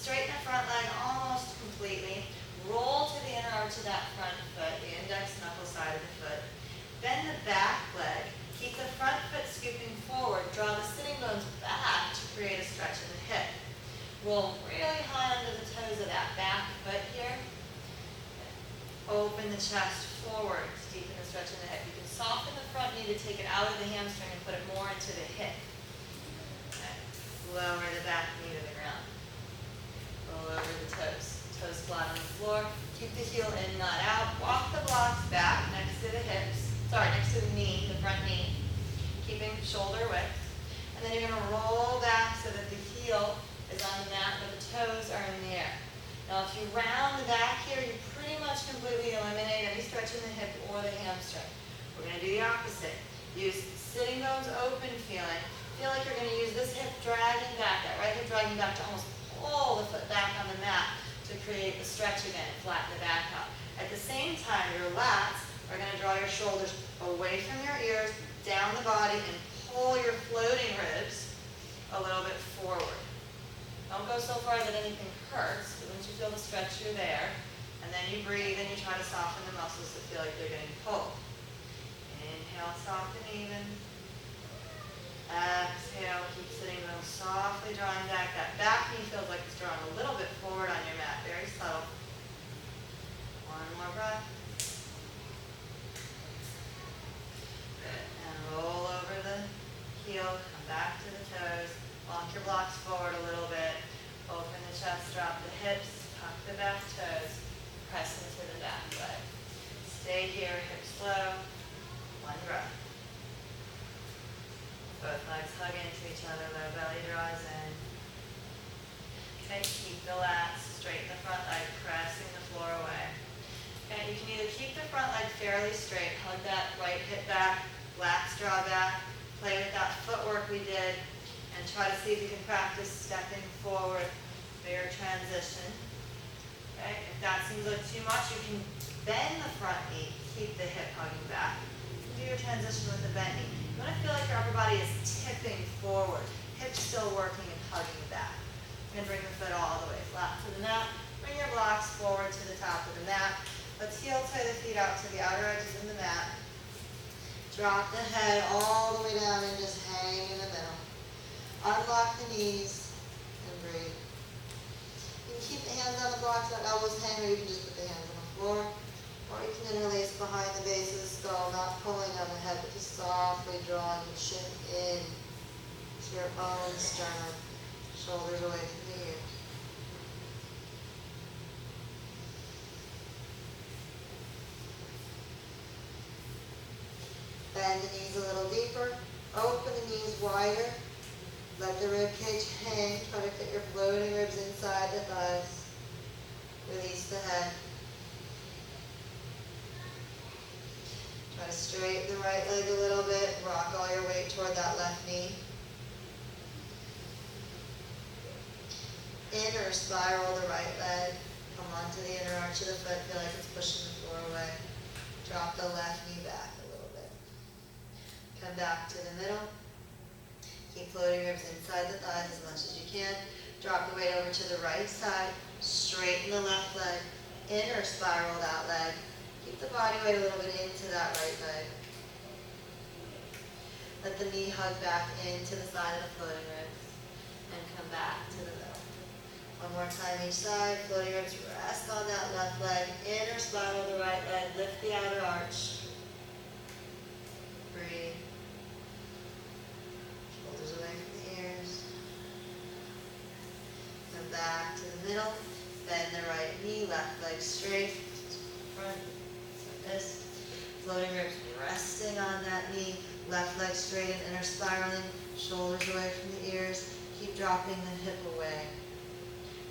Straighten the front leg almost completely. Roll to the inner arch of that front foot, the index knuckle side of the foot. Bend the back leg. Keep the front foot scooping forward. Draw the sitting bones back to create a stretch in the hip. Roll really high under the toes of that back foot here. Open the chest forward to deepen the stretch in the hip. You can soften the front knee to take it out of the hamstring and put it more into the hip. Lower the back knee to the ground. Roll over the toes. Toes flat on the floor. Keep the heel in, not out. Walk the blocks back next to the hips. Next to the knee, the front knee. Keeping shoulder width. And then you're going to roll back so that the heel is on the mat, but the toes are in the air. Now if you round back here, you pretty much completely eliminate any stretch in the hip or the hamstring. We're going to do the opposite. Use sitting bones open feeling. Feel like you're going to use this hip dragging back, that right hip dragging back to almost pull the foot back on the mat to create the stretch again and flatten the back out. At the same time, your lats are going to draw your shoulders away from your ears, down the body, and pull your floating ribs a little bit forward. Don't go so far that anything hurts, but once you feel the stretch, you're there. And then you breathe and you try to soften the muscles that feel like they're getting pulled. Inhale, soft and even. Exhale, keep sitting bones softly drawing back. That back knee feels like it's drawing a little bit forward on your mat, very subtle. One more breath. Good. And roll over the heel, come back to the toes. Walk your blocks forward a little bit. Open the chest, drop the hips, tuck the back toes, press into the back leg. Stay here, hips low. One breath. Both legs hug into each other, low belly draws in. Okay, keep the lats, straighten the front leg, pressing the floor away. Okay, you can either keep the front leg fairly straight, hug that right hip back, lats draw back, play with that footwork we did, and try to see if you can practice stepping forward for your transition. Okay, if that seems like too much, you can bend the front knee, keep the hip hugging back. Do your transition with the bent knee. You want to feel like your upper body is tipping forward, hips still working and hugging back. And bring the foot all the way flat to the mat. Bring your blocks forward to the top of the mat. Let's heel tie the feet out to the outer edges of the mat. Drop the head all the way down and just hang in the middle. Unlock the knees and breathe. You can keep the hands on the blocks, let elbows hang, or you can just put the hands on the floor. Or you can interlace behind the base of the skull, not pulling on the head, but just softly drawing the chin in to your own sternum, shoulders away from the ears. Bend the knees a little deeper. Open the knees wider. Let the rib cage hang. Try to fit your floating ribs inside the thighs. Release the head. Try to straighten the right leg a little bit. Rock all your weight toward that left knee. Inner spiral the right leg. Come onto the inner arch of the foot. Feel like it's pushing the floor away. Drop the left knee back a little bit. Come back to the middle. Keep floating ribs inside the thighs as much as you can. Drop the weight over to the right side. Straighten the left leg. Inner spiral that leg. Keep the body weight a little bit into that right leg. Let the knee hug back into the side of the floating ribs. And come back to the middle. One more time each side. Floating ribs rest on that left leg. Inner spiral the right leg. Lift the outer arch. Breathe. Shoulders away from the ears. Come back to the middle. Bend the right knee. Left leg straight. Front. Like this. Floating ribs resting on that knee. Left leg straight and inner spiraling. Shoulders away from the ears. Keep dropping the hip away.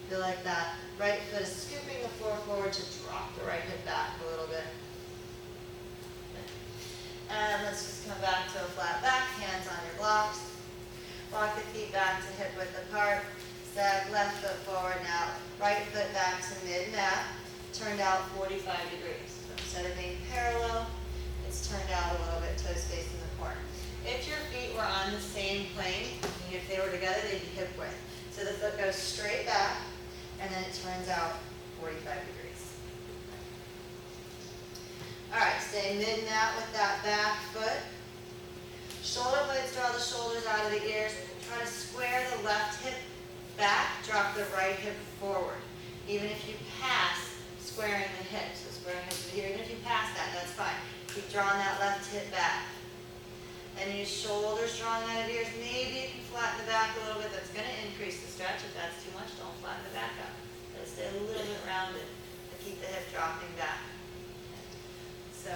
Feel like that right foot is scooping the floor forward to drop the right hip back a little bit. And let's just come back to a flat back, hands on your blocks. Walk the feet back to hip width apart. Step left foot forward now. Right foot back to mid-mat. Turned out 45 degrees. So instead of being parallel, it's turned out a little bit, toes facing the corner. If your feet were on the same plane, if they were together, they'd be hip width. So the foot goes straight back, and then it turns out 45 degrees. All right, stay mid-mat with that back foot. Shoulder blades draw the shoulders out of the ears. Try to square the left hip back, drop the right hip forward. Even if you pass squaring the hip, so squaring hips to here, even if you pass that, that's fine. Keep drawing that left hip back. And use shoulders drawing out of ears. Maybe you can flatten the back a little bit. That's going to increase the stretch. If that's too much, don't flatten the back up. Let it stay a little bit rounded to keep the hip dropping back. So,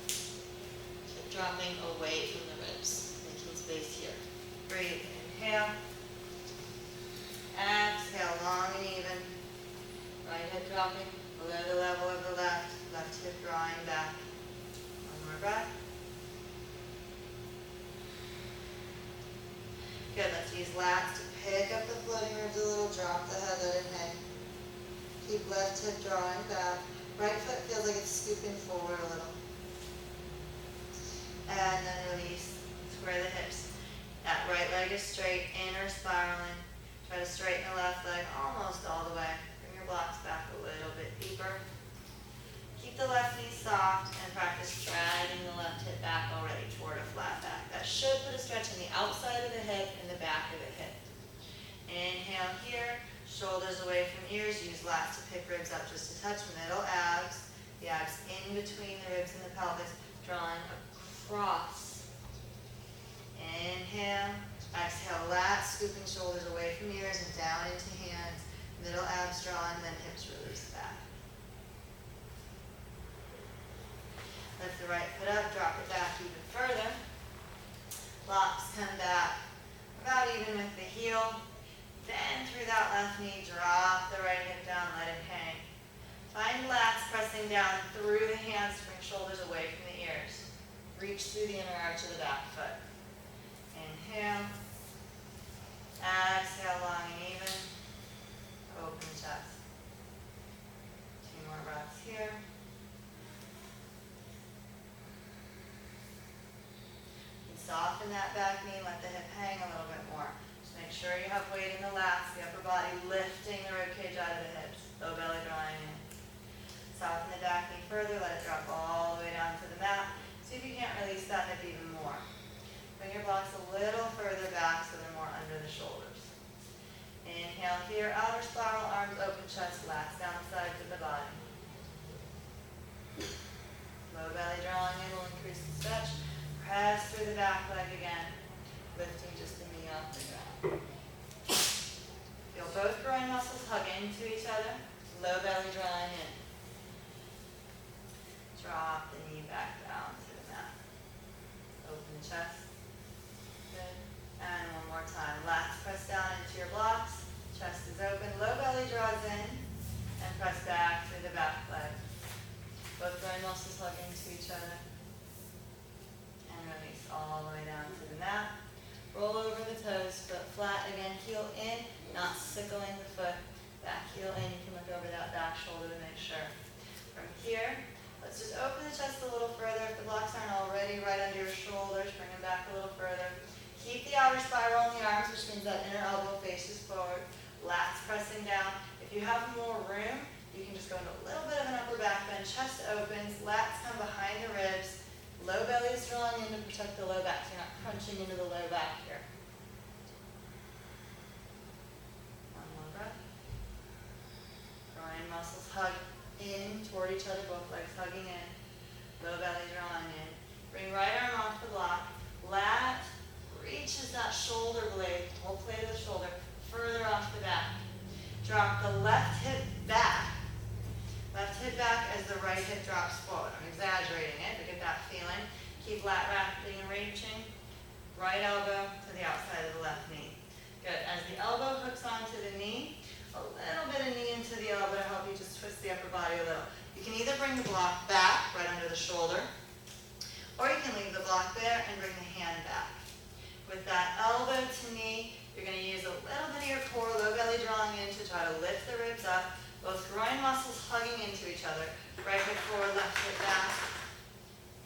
keep dropping away from the ribs, making space here. Breathe. Inhale. Exhale, long and even. Right hip dropping below the level of the left. Left hip drawing back. One more breath. Good, let's use lats to pick up the floating ribs a little, drop the head, let it hang. Keep left hip drawing back. Right foot feels like it's scooping forward a little. And then release, square the hips. That right leg is straight, inner spiraling. Try to straighten the left leg almost all the way. Bring your blocks back a little bit deeper. Keep the left knee soft and practice dragging the left hip back already toward a flat back. That should put a stretch in the outside of the hip and the back of the hip. Inhale here, shoulders away from ears. Use lats to pick ribs up just a touch. Middle abs, the abs in between the ribs and the pelvis, drawing across. Inhale, exhale, lats, scooping shoulders away from ears and down into hands. Middle abs drawing, then hips release back. Lift the right foot up, drop it back even further. Blocks come back about even with the heel. Then through that left knee, drop the right hip down, let it hang. Find lats pressing down through the hands to bring shoulders away from the ears. Reach through the inner arch of the back foot. Inhale. Exhale, long and even. Open chest. 2 more breaths here. Soften that back knee, let the hip hang a little bit more. Just make sure you have weight in the lats, the upper body lifting the rib cage out of the hips, low belly drawing in. Soften the back knee further, let it drop all the way down to the mat. See if you can't release that hip even more. Bring your blocks a little further back so they're more under the shoulders. Inhale here, outer spiral, arms open, chest, lats down the sides of the body. Low belly drawing in will increase the stretch. Press through the back leg again, lifting just the knee off the ground. Feel both groin muscles hug into each other, low belly drawing in. Drop the knee back down to the mat. chest. Good. And one more time. Lats press down into your blocks. Chest is open. Low belly draws in. And press back through the back leg. Both groin muscles hug into each other. And release all the way down to the mat. Roll over the toes, foot flat. Again, heel in, not sickling the foot. Back heel in. You can look over that back shoulder to make sure. From here, let's just open the chest a little further. If the blocks aren't already right under your shoulders, bring them back a little further. Keep the outer spiral in the arms, which means that inner elbow faces forward. Lats pressing down. If you have more room, you can just go into a little bit of an upper back bend. Chest opens, lats come behind the ribs. Low belly is drawing in to protect the low back, so you're not crunching into the low back here. One more breath. Groin muscles hug in toward each other, both legs hugging in. Low belly drawing in. Bring right arm off the block. Lat reaches that shoulder blade, whole plate of the shoulder, further off the back. Drop the left hip back. Left hip back as the right hip drops forward. I'm exaggerating it, but get that feeling. Keep lat wrapping and reaching. Right elbow to the outside of the left knee. Good. As the elbow hooks onto the knee, a little bit of knee into the elbow to help you just twist the upper body a little. You can either bring the block back, right under the shoulder, or you can leave the block there and bring the hand back. With that elbow to knee, you're going to use a little bit of your core, low belly drawing in to try to lift the ribs up. Both groin muscles hugging into each other. Right hip forward, left hip back.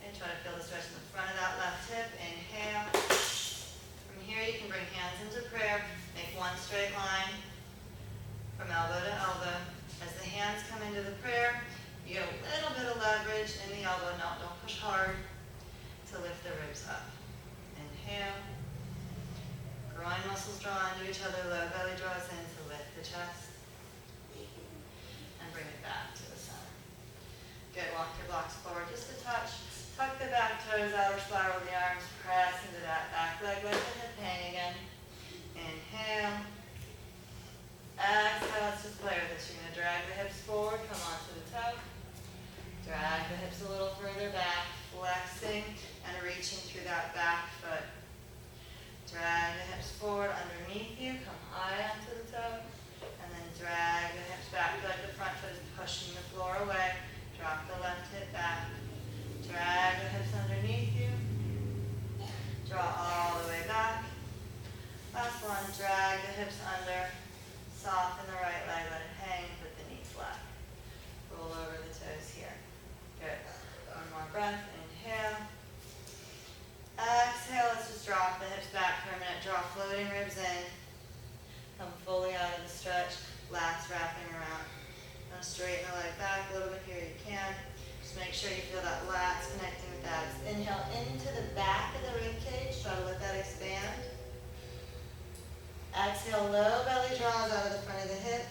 And try to feel the stretch in the front of that left hip. Inhale. From here you can bring hands into prayer. Make one straight line from elbow to elbow. As the hands come into the prayer, you get a little bit of leverage in the elbow. No, don't push hard to lift the ribs up. Inhale. Groin muscles draw into each other. Low belly draws in to lift the chest. And bring it back to the center. Good. Walk your blocks forward just a touch. Tuck the back toes, outer spiral the arms. Press into that back leg. Let the hip hang again. Inhale. Exhale. Let's just play with this. You're going to drag the hips forward. Come onto the toe. Drag the hips a little further back. Flexing and reaching through that back foot. Drag the hips forward underneath you. Come high onto the toe. And then drag the hips back like the front foot is pushing the floor away. Drop the left hip back. Drag the hips underneath you. Draw all the way back. Last one, drag the hips under. Soften the right leg, let it hang, put the knee flat. Roll over the toes here. Good. One more breath. Inhale. Exhale. Let's just drop the hips back for a minute. Draw floating ribs in. Come fully out of the stretch. Lats wrapping around. Now straighten the leg back a little bit here. You can. Just make sure you feel that lats connecting with abs. Inhale into the back of the rib cage. Try to let that expand. Exhale, low belly draws out of the front of the hip.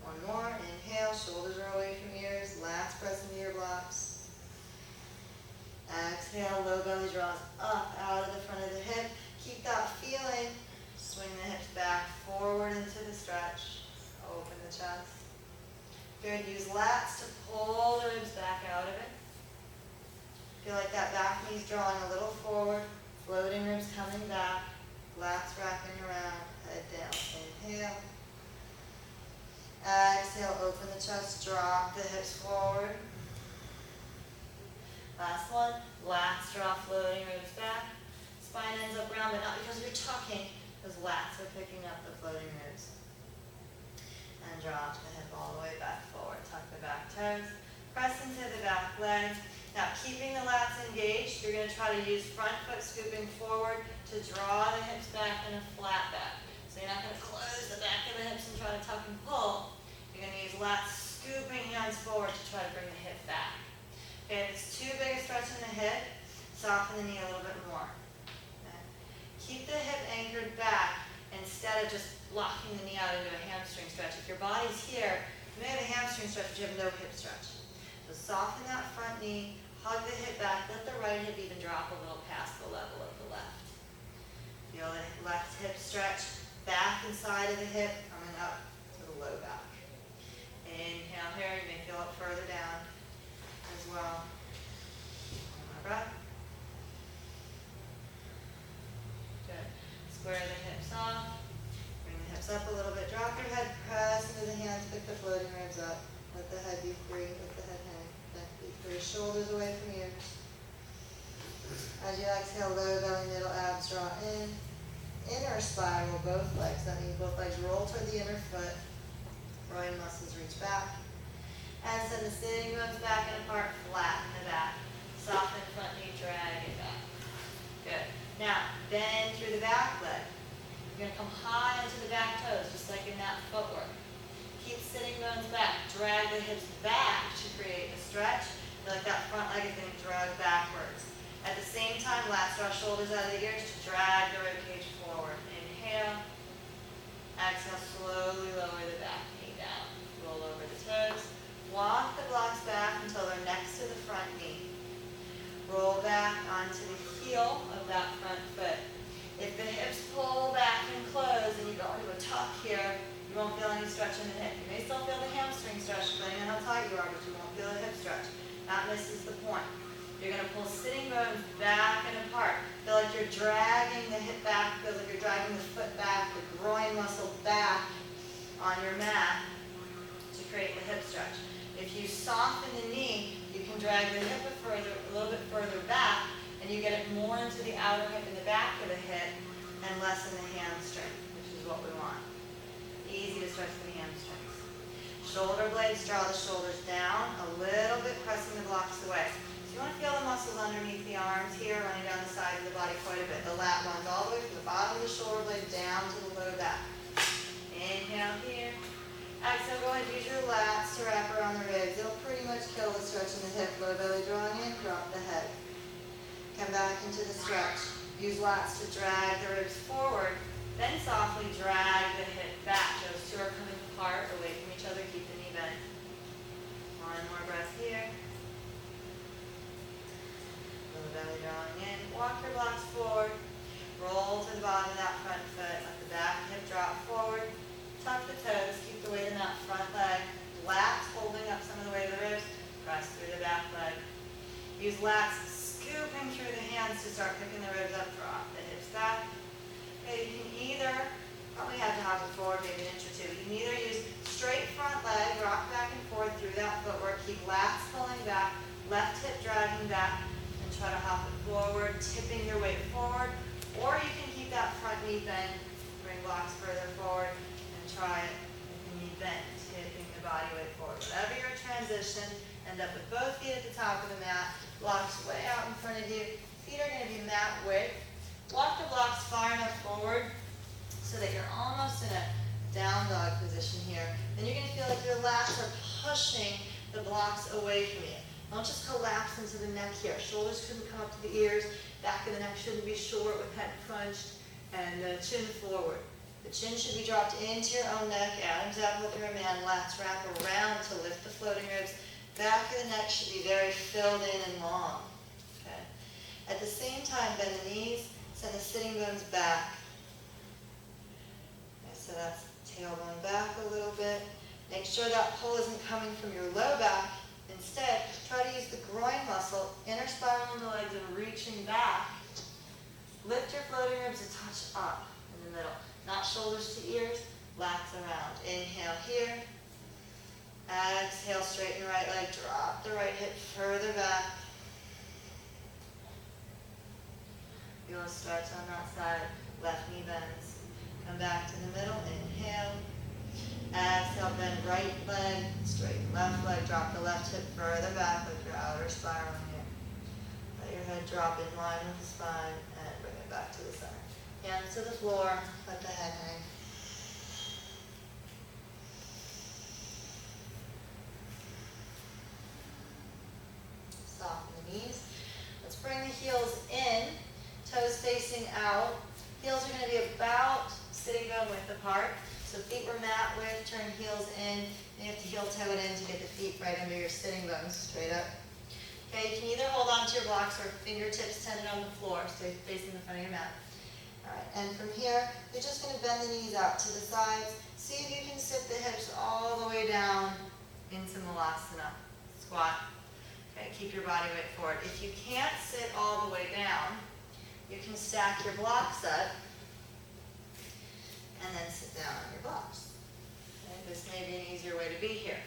One more. Inhale, shoulders are away from ears. Lats press into your blocks. Exhale, low belly draws up out of the front of the hip. Keep that feeling. Swing the hips back forward into the stretch. Open the chest. Good. Use lats to pull the ribs back out of it. Feel like that back knee's drawing a little forward. Floating ribs coming back. Lats wrapping around. Head down. Inhale. Exhale. Open the chest. Drop the hips forward. Last one. Lats draw floating ribs back. Spine ends up round, but not because you're tucking. Those lats are picking up the floating ribs. And drop the hip all the way back forward. Tuck the back toes. Press into the back leg. Now, keeping the lats engaged, you're going to try to use front foot scooping forward to draw the hips back in a flat back. So you're not going to close the back of the hips and try to tuck and pull. You're going to use lats scooping hands forward to try to bring the hip back. Okay, if it's too big a stretch in the hip, soften the knee a little bit more. Okay. Keep the hip anchored back instead of just locking the knee out into a hamstring stretch. If your body's here, you may have a hamstring stretch, but you have no hip stretch. So soften that front knee, hug the hip back, let the right hip even drop a little past the level of the left. Feel the left hip stretch, back inside of the hip, coming up to the low back. Inhale here, you may feel it further down as well. One more breath. Square the hips off. Bring the hips up a little bit. Drop your head, press into the hands, pick the floating ribs up. Let the head be free, let the head hang. Neck be free, shoulders away from ears. As you exhale, low belly, middle abs draw in. Inner spiral, both legs. That means both legs roll toward the inner foot. Groin muscles reach back. And send the sitting bones back and apart, flatten the back. Soften front knee, drag it back. Good. Now, bend through the back leg. You're going to come high onto the back toes, just like in that footwork. Keep sitting bones back. Drag the hips back to create a stretch. Feel like that front leg is going to drag backwards. At the same time, lats draw shoulders out of the ears to drag the rib cage forward. Inhale. Exhale, slowly lower the back knee down. Roll over the toes. Walk the blocks back until they're next to the front knee. Roll back onto the heel of that front foot. If the hips pull back and close and you go into a tuck here, you won't feel any stretch in the hip. You may still feel the hamstring stretch depending on how tight you are, but you won't feel a hip stretch. That misses the point. You're going to pull sitting bones back and apart. Feel like you're dragging the hip back. Feel like you're dragging the foot back, the groin muscle back on your mat to create the hip stretch. If you soften the knee, you can drag the hip a little bit further back, and you get it more into the outer hip and the back of the hip, and lessen the hamstring, which is what we want. Easy to stretch the hamstrings. Shoulder blades, draw the shoulders down a little bit, pressing the blocks away. So you want to feel the muscles underneath the arms here, running down the side of the body quite a bit. The lat runs all the way from the bottom of the shoulder blade down to the low back. Inhale here. Exhale, go ahead and use your lats to wrap around the ribs. It'll pretty much kill the stretch in the hip. Low belly drawing in, drop the head. Come back into the stretch. Use lats to drag the ribs forward, then softly drag the hip back. Those two are coming apart, away from each other. Keep the knee bent. One more breath here. Low belly drawing in. Walk your blocks forward. Roll to the bottom of that front foot. Let the back hip drop forward. Tuck the toes, keep the weight in that front leg. Lats holding up some of the weight of the ribs. Press through the back leg. Use lats scooping through the hands to start picking the ribs up. Drop the hips back. Okay, you can either, probably have to hop it forward maybe an inch or two. You can either use straight front leg, rock back and forth through that footwork. Keep lats pulling back, left hip dragging back, and try to hop it forward, tipping your weight forward. Or you can keep that front knee bent, bring blocks further forward. Try it with the knee bent, tipping the body weight forward. Whatever your transition, end up with both feet at the top of the mat, blocks way out in front of you. Feet are going to be mat width. Walk the blocks far enough forward so that you're almost in a down dog position here. Then you're going to feel like your lats are pushing the blocks away from you. Don't just collapse into the neck here. Shoulders shouldn't come up to the ears. Back of the neck shouldn't be short with head crunched and chin forward. The chin should be dropped into your own neck. Adam's apple of your man. Lats wrap around to lift the floating ribs. Back of the neck should be very filled in and long. Okay. At the same time, bend the knees. Send the sitting bones back. Okay, so that's tailbone back a little bit. Make sure that pull isn't coming from your low back. Instead, try to use the groin muscle, inner spiral in the legs, and reaching back. Lift your floating ribs a touch up in the middle. Not shoulders to ears, lats around. Inhale here. Exhale, straighten the right leg. Drop the right hip further back. Feel a stretch on that side. Left knee bends. Come back to the middle. Inhale. Exhale, bend right leg. Straighten left leg. Drop the left hip further back with your outer spiral here. Let your head drop in line with the spine and bring it back to the center. Hands to the floor, let the head hang. Soften the knees. Let's bring the heels in, toes facing out. Heels are going to be about sitting bone width apart. So feet were mat width, turn heels in. And you have to heel toe it in to get the feet right under your sitting bones, straight up. Okay, you can either hold on to your blocks or fingertips tended on the floor, stay facing the front of your mat. All right, and from here, you're just going to bend the knees out to the sides. See if you can sit the hips all the way down into Malasana. Squat. Okay, keep your body weight forward. If you can't sit all the way down, you can stack your blocks up and then sit down on your blocks. Okay, this may be an easier way to be here.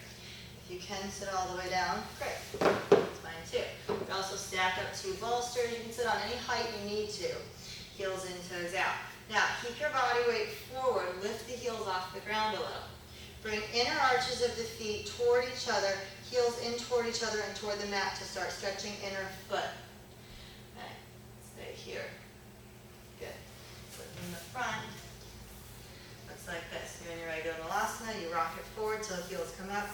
If you can sit all the way down, great. That's fine too. You can also stack up 2 bolsters. You can sit on any height you need to. Heels in, toes out. Now, keep your body weight forward. Lift the heels off the ground a little. Bring inner arches of the feet toward each other, heels in toward each other and toward the mat to start stretching inner foot. Okay, stay here. Good. Foot in the front. Looks like this. You're in your regular malasana. You rock it forward till the heels come up.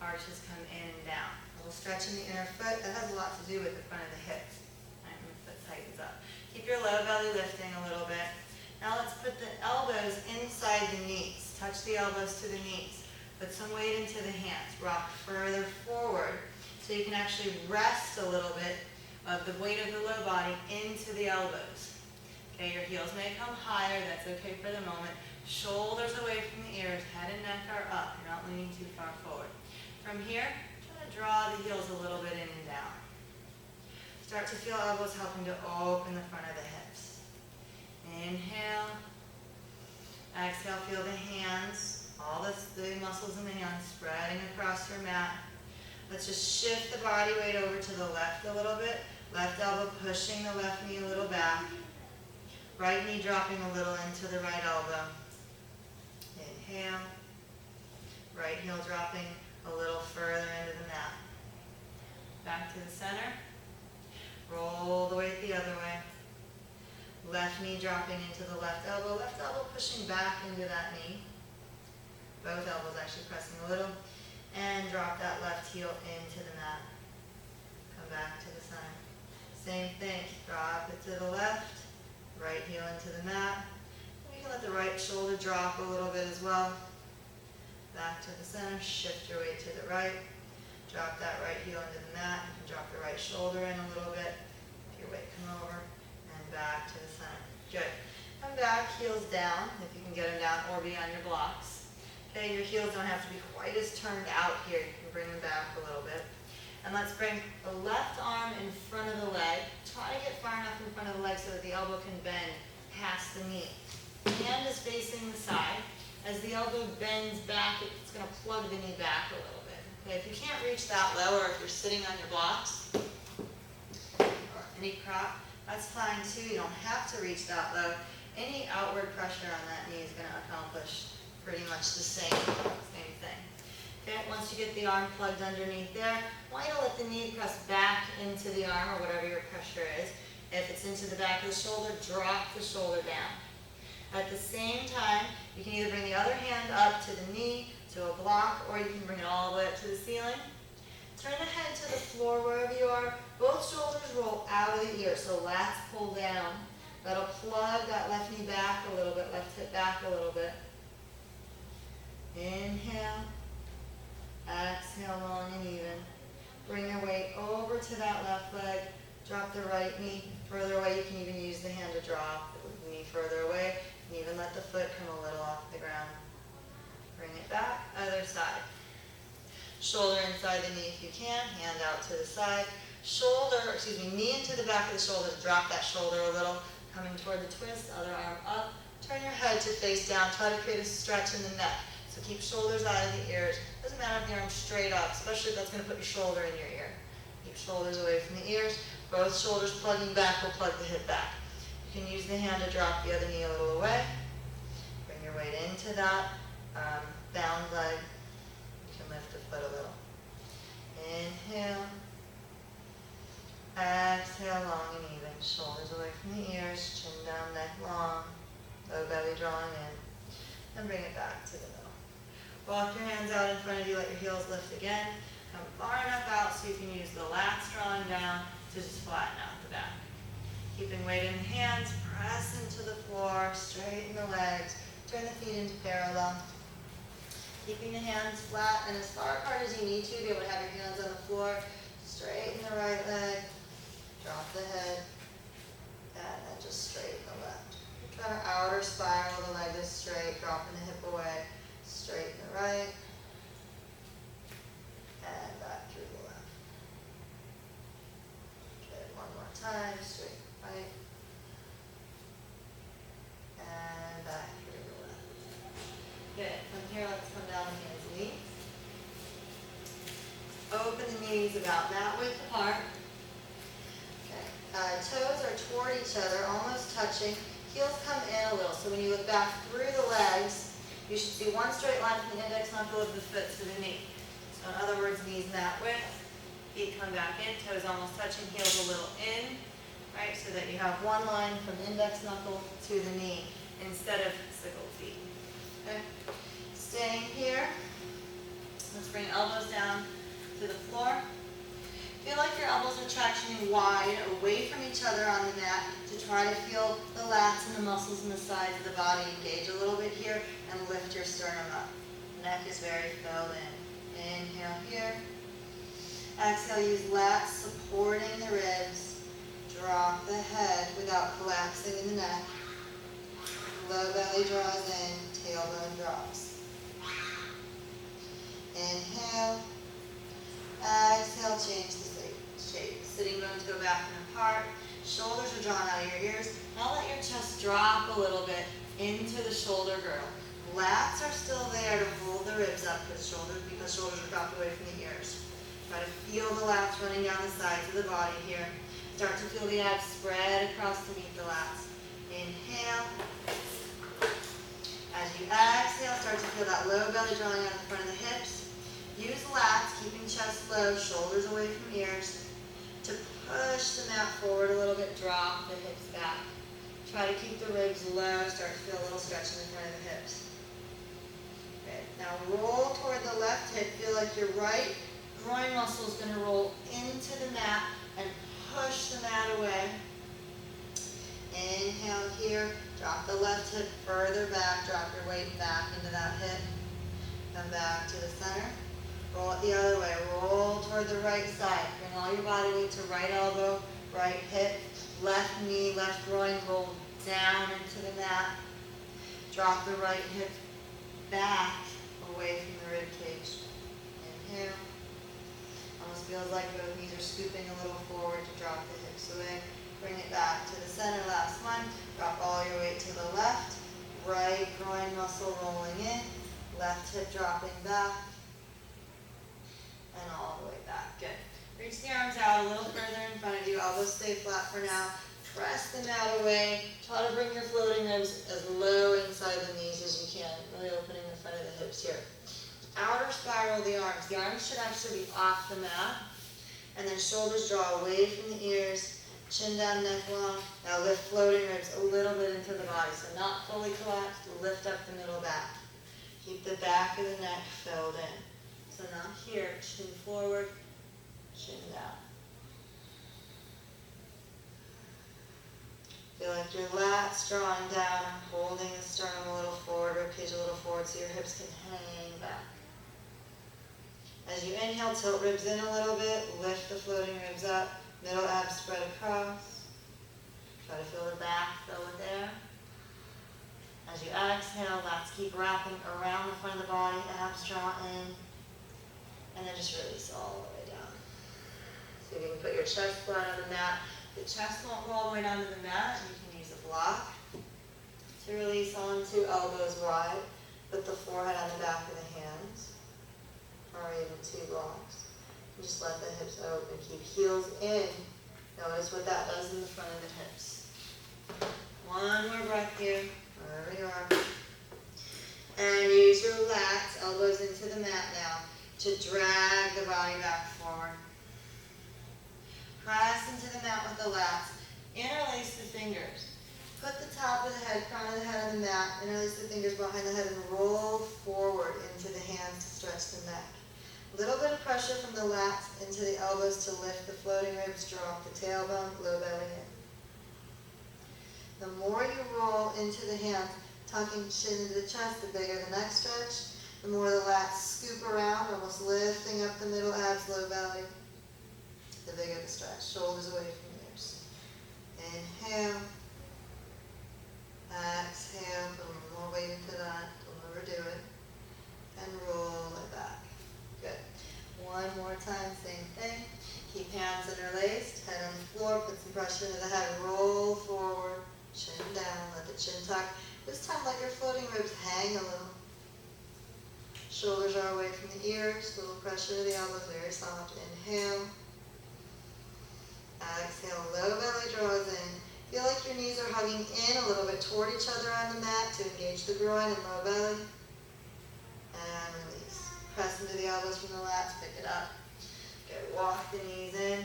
Arches come in and down. A little stretch in the inner foot. That has a lot to do with the front of the hips. Right, when the foot tightens up. Keep your low belly lifting a little bit. Now let's put the elbows inside the knees. Touch the elbows to the knees. Put some weight into the hands. Rock further forward so you can actually rest a little bit of the weight of the low body into the elbows. Okay, your heels may come higher. That's okay for the moment. Shoulders away from the ears. Head and neck are up. You're not leaning too far forward. From here, try to draw the heels a little bit in and down. Start to feel elbows helping to open the front of the hips. Inhale. Exhale, feel the hands, all the muscles in the hands spreading across your mat. Let's just shift the body weight over to the left a little bit. Left elbow pushing the left knee a little back. Right knee dropping a little into the right elbow. Inhale. Right heel dropping a little further into the mat. Back to the center. Roll the weight the other way. Left knee dropping into the left elbow pushing back into that knee. Both elbows actually pressing a little. And drop that left heel into the mat. Come back to the center. Same thing, drop it to the left, right heel into the mat. And you can let the right shoulder drop a little bit as well. Back to the center, shift your weight to the right. Drop that right heel into the mat. You can drop the right shoulder in a little bit. If your weight come over. Back to the center. Good. Come back, heels down, if you can get them down, or be on your blocks. Okay, your heels don't have to be quite as turned out here. You can bring them back a little bit. And let's bring the left arm in front of the leg. Try to get far enough in front of the leg so that the elbow can bend past the knee. Hand is facing the side. As the elbow bends back, it's going to plug the knee back a little bit. Okay, if you can't reach that low, or if you're sitting on your blocks, or any prop, that's fine too. You don't have to reach that low. Any outward pressure on that knee is going to accomplish pretty much the same thing. Okay, once you get the arm plugged underneath there, I want you to let the knee press back into the arm or whatever your pressure is. If it's into the back of the shoulder, drop the shoulder down. At the same time, you can either bring the other hand up to the knee, to a block, or you can bring it all the way up to the ceiling. Turn the head to the floor wherever you are. Both shoulders roll out of the ear, so lats pull down. That'll plug that left knee back a little bit, left hip back a little bit. Inhale. Exhale, long and even. Bring your weight over to that left leg. Drop the right knee further away. You can even use the hand to drop the knee further away. And even let the foot come a little off the ground. Bring it back, other side. Shoulder inside the knee if you can, hand out to the side. Knee into the back of the shoulder, drop that shoulder a little, coming toward the twist, other arm up. Turn your head to face down, try to create a stretch in the neck. So keep shoulders out of the ears. Doesn't matter if the arm's straight up, especially if that's going to put your shoulder in your ear. Keep shoulders away from the ears. Both shoulders plugging back will plug the hip back. You can use the hand to drop the other knee a little away. Bring your weight into that bound leg. You can lift the foot a little. Inhale. Exhale, long and even. Shoulders away from the ears, chin down, neck long, low belly drawing in. And bring it back to the middle. Walk your hands out in front of you, let your heels lift again. Come far enough out so you can use the lats drawing down to just flatten out the back. Keeping weight in the hands, press into the floor, straighten the legs, turn the feet into parallel. Keeping the hands flat and as far apart as you need to be able to have your hands on the floor. Straighten the right leg, drop the head, and then just straighten the left. Try to outer spiral, the leg is straight, dropping the hip away, straighten the right, and back through the left. Okay, one more time, straight right, and back through the left. knees about that width apart. Okay. Toes are toward each other, almost touching. Heels come in a little. So when you look back through the legs, you should see one straight line from the index knuckle of the foot to the knee. So in other words, knees that width, feet come back in, toes almost touching, heels a little in, right? So that you have one line from index knuckle to the knee instead of sickle feet. Okay? Staying here, let's bring elbows down to the floor. Feel like your elbows are tractioning wide away from each other on the mat to try to feel the lats and the muscles in the sides of the body engage a little bit here and lift your sternum up. Neck is very filled in. Inhale here. Exhale, use lats supporting the ribs. Drop the head without collapsing in the neck. Low belly draws in, tailbone drops. Inhale. Exhale, change the shape. Sitting bones go back and apart. Shoulders are drawn out of your ears. Now let your chest drop a little bit into the shoulder girdle. Lats are still there to hold the ribs up because shoulders are dropped away from the ears. Try to feel the lats running down the sides of the body here. Start to feel the abs spread across to meet the lats. Inhale. As you exhale, start to feel that low belly drawing out in front of the hips. Use lats, keeping chest low, shoulders away from ears, to push the mat forward a little bit, drop the hips back. Try to keep the ribs low, start to feel a little stretch in the front of the hips. Okay, now roll toward the left hip, feel like your right groin muscle is going to roll into the mat and push the mat away. Inhale here, drop the left hip further back, drop your weight back into that hip. Come back to the center. Roll it the other way. Roll toward the right side. Bring all your body weight to right elbow, right hip, left knee, left groin. Roll down into the mat. Drop the right hip back away from the rib cage. Inhale. Almost feels like both knees are scooping a little forward to drop the hips away. Bring it back to the center. Last one. Drop all your weight to the left. Right groin muscle rolling in. Left hip dropping back. And all the way back. Good. Reach the arms out a little further in front of you. Elbows stay flat for now. Press the mat away. Try to bring your floating ribs as low inside the knees as you can. Really opening the front of the hips here. Outer spiral the arms. The arms should actually be off the mat. And then shoulders draw away from the ears. Chin down, neck long. Now lift floating ribs a little bit into the body. So not fully collapsed. Lift up the middle back. Keep the back of the neck filled in. So now here, chin forward, chin down. Feel like your lats drawing down, holding the sternum a little forward, ribcage a little forward so your hips can hang back. As you inhale, tilt ribs in a little bit, lift the floating ribs up, middle abs spread across. Try to feel the back fill with air. As you exhale, lats keep wrapping around the front of the body, abs draw in. And then just release all the way down. So you can put your chest flat on the mat. The chest won't roll all the way down to the mat. You can use a block to release onto, elbows wide. Put the forehead on the back of the hands, or even two blocks. And just let the hips open. Keep heels in. Notice what that does in the front of the hips. One more breath here, wherever you are. And use your lats, elbows into the mat now, to drag the body back forward. Press into the mat with the lats. Interlace the fingers. Put the top of the head, crown of the head on the mat, interlace the fingers behind the head and roll forward into the hands to stretch the neck. A little bit of pressure from the lats into the elbows to lift the floating ribs, draw off the tailbone, low belly in. The more you roll into the hands, tucking chin into the chest, the bigger the neck stretch. The more the lats scoop around, almost lifting up the middle abs, low belly, the bigger the stretch. Shoulders away from the ears. Inhale. Exhale. Put a little more weight into that. Don't overdo it. And roll it back. Good. One more time, same thing. Keep hands interlaced. Head on the floor. Put some pressure into the head. Roll forward. Chin down. Let the chin tuck. This time let your floating ribs hang a little. Shoulders are away from the ears. Little pressure to the elbows, very soft. Inhale. Exhale, low belly draws in. Feel like your knees are hugging in a little bit toward each other on the mat to engage the groin and low belly. And release. Press into the elbows from the lats, pick it up. Good, walk the knees in.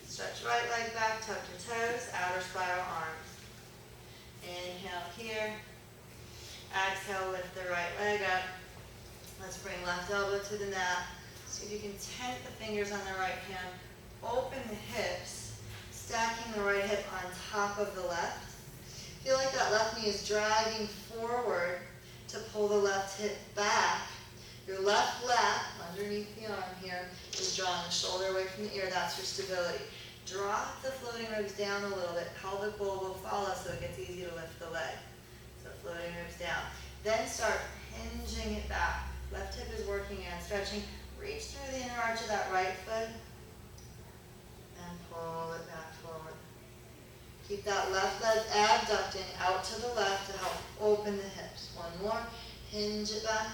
Stretch right leg back, tuck your toes, outer spiral arms. Inhale here. Exhale, lift the right leg up. Let's bring left elbow to the mat. See if you can tent the fingers on the right hand. Open the hips, stacking the right hip on top of the left. Feel like that left knee is dragging forward to pull the left hip back. Your left lat, underneath the arm here, is drawing the shoulder away from the ear. That's your stability. Drop the floating ribs down a little bit. Pelvic bowl will follow so it gets easy to lift the leg. So floating ribs down. Then start hinging it back. Left hip is working and stretching. Reach through the inner arch of that right foot and pull it back forward. Keep that left leg abducting out to the left to help open the hips. One more. Hinge it back.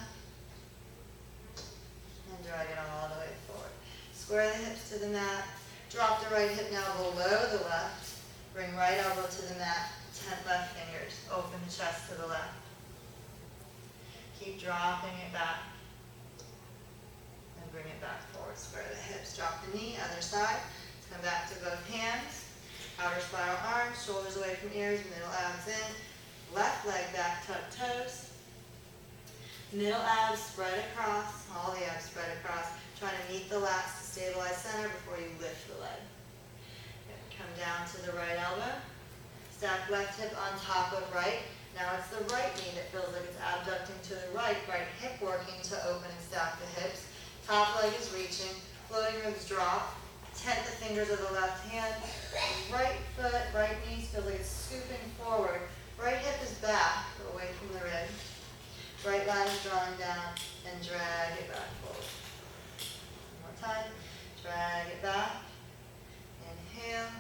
And drag it all the way forward. Square the hips to the mat. Drop the right hip now below the left. Bring right elbow to the mat. Tent left fingers. Open the chest to the left. Keep dropping it back. And bring it back forward. Square the hips. Drop the knee. Other side. Come back to both hands. Outer spiral arms. Shoulders away from ears. Middle abs in. Left leg back. Tuck toes. Middle abs spread across. All the abs spread across. Trying to meet the lats to stabilize center before you lift the leg. Come down to the right elbow. Stack left hip on top of right. Now it's the right knee that feels like it's abducting to the right. Right hip working to open and stack the hips. Top leg is reaching. Floating ribs drop. Tent the fingers of the left hand. Right foot, right knee feels like it's scooping forward. Right hip is back, away from the rib. Right lat is drawing down and drag it back forward. Time. Drag it back. Inhale.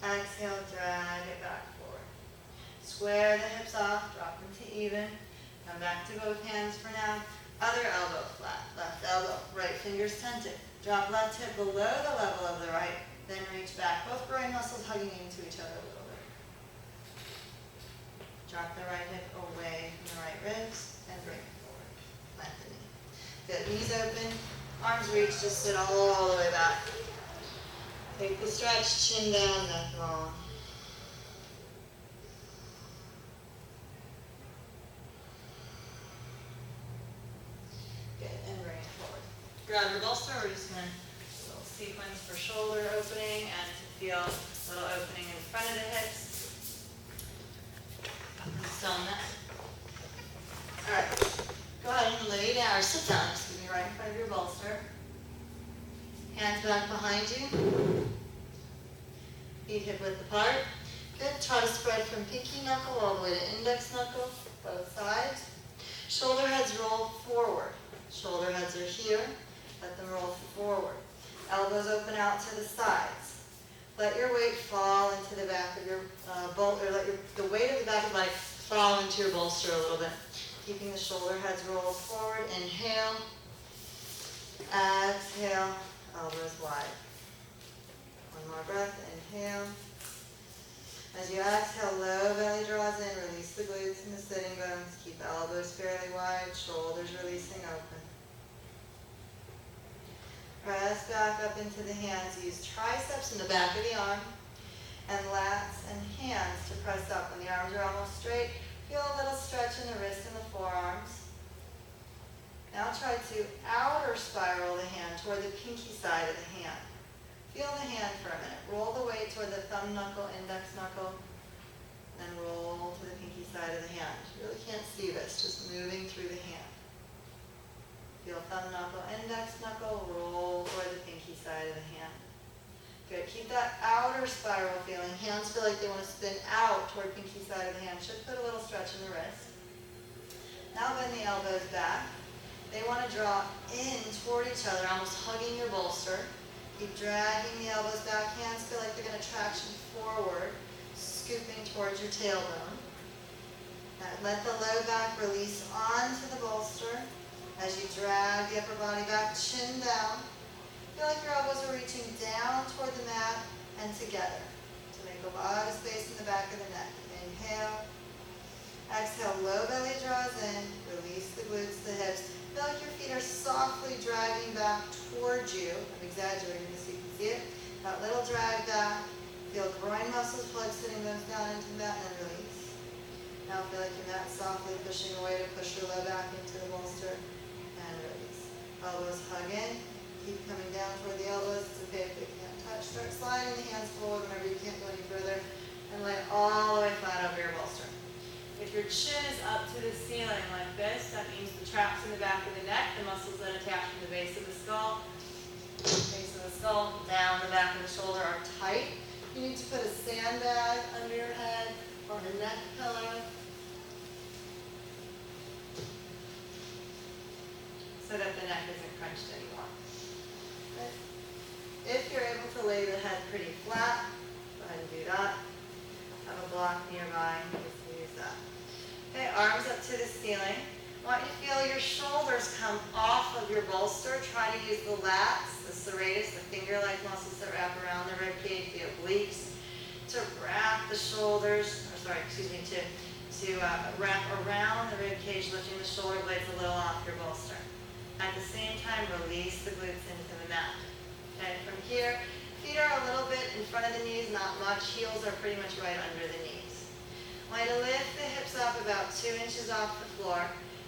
Exhale, drag it back forward. Square the hips off, drop them to even. Come back to both hands for now. Other elbow flat, left elbow, right fingers tented. Drop left hip below the level of the right, then reach back. Both groin muscles hugging into each other a little bit. Drop the right hip away from the right ribs and bring it forward. Plant the knee. Good, knees open. Arms reach, just sit all the way back. Take the stretch, chin down, neck long. Good, and bring it forward. Grab your bolster, we're just going to do a little sequence for shoulder opening and to feel a little opening in front of the hips. Still in that. Alright, go ahead and lay down, or sit down, right in front of your bolster. Hands back behind you. Feet hip width apart. Good. Try to spread from pinky knuckle all the way to index knuckle, both sides. Shoulder heads roll forward. Shoulder heads are here. Let them roll forward. Elbows open out to the sides. Let your weight fall into the back of your bolster, or let the weight of the back of the leg fall into your bolster a little bit. Keeping the shoulder heads roll forward. Inhale. Exhale, elbows wide. One more breath, inhale. As you exhale, low belly draws in, release the glutes and the sitting bones. Keep elbows fairly wide, shoulders releasing open. Press back up into the hands. Use triceps in the back of the arm and lats and hands to press up. When the arms are almost straight, feel a little stretch in the wrist and the forearms. Now try to outer spiral the hand toward the pinky side of the hand. Feel the hand for a minute. Roll the weight toward the thumb knuckle, index knuckle, then roll to the pinky side of the hand. You really can't see this, just moving through the hand. Feel thumb knuckle, index knuckle, roll toward the pinky side of the hand. Good. Keep that outer spiral feeling. Hands feel like they want to spin out toward pinky side of the hand. Should put a little stretch in the wrist. Now bend the elbows back. They want to draw in toward each other, almost hugging your bolster. Keep dragging the elbows back. Hands feel like they're going to traction forward, scooping towards your tailbone. Let the low back release onto the bolster. As you drag the upper body back, chin down. Feel like your elbows are reaching down toward the mat and together to make a lot of space in the back of the neck. Inhale. Exhale, low belly draws in. Release the glutes, the hips. Feel like your feet are softly dragging back towards you. I'm exaggerating this so you can see it. That little drag back. Feel groin muscles plug, sitting those down into the mat and release. Now feel like your mat softly pushing away to push your low back into the bolster and release. Elbows hug in. Keep coming down toward the elbows. It's okay if they can't touch. Start sliding the hands forward whenever you can't go any further. And lay all the way flat over your bolster. If your chin is up to the ceiling like this, that means the traps in the back of the neck, the muscles that attach from the base of the skull, down the back of the shoulder are tight. You need to put a sandbag under your head or a neck pillow so that the neck isn't crunched anymore. If you're able to lay the head pretty flat, go ahead and do that. Have a block nearby, just use that. Okay, arms up to the ceiling. I want you to feel your shoulders come off of your bolster. Try to use the lats, the serratus, the finger-like muscles that wrap around the rib cage, the obliques, to wrap the shoulders, to wrap around the rib cage, lifting the shoulder blades a little off your bolster. At the same time, release the glutes into the mat. Okay, from here, feet are a little bit in front of the knees, not much. Heels are pretty much right under the knees. I want you to lift the hips up about 2 inches off the floor.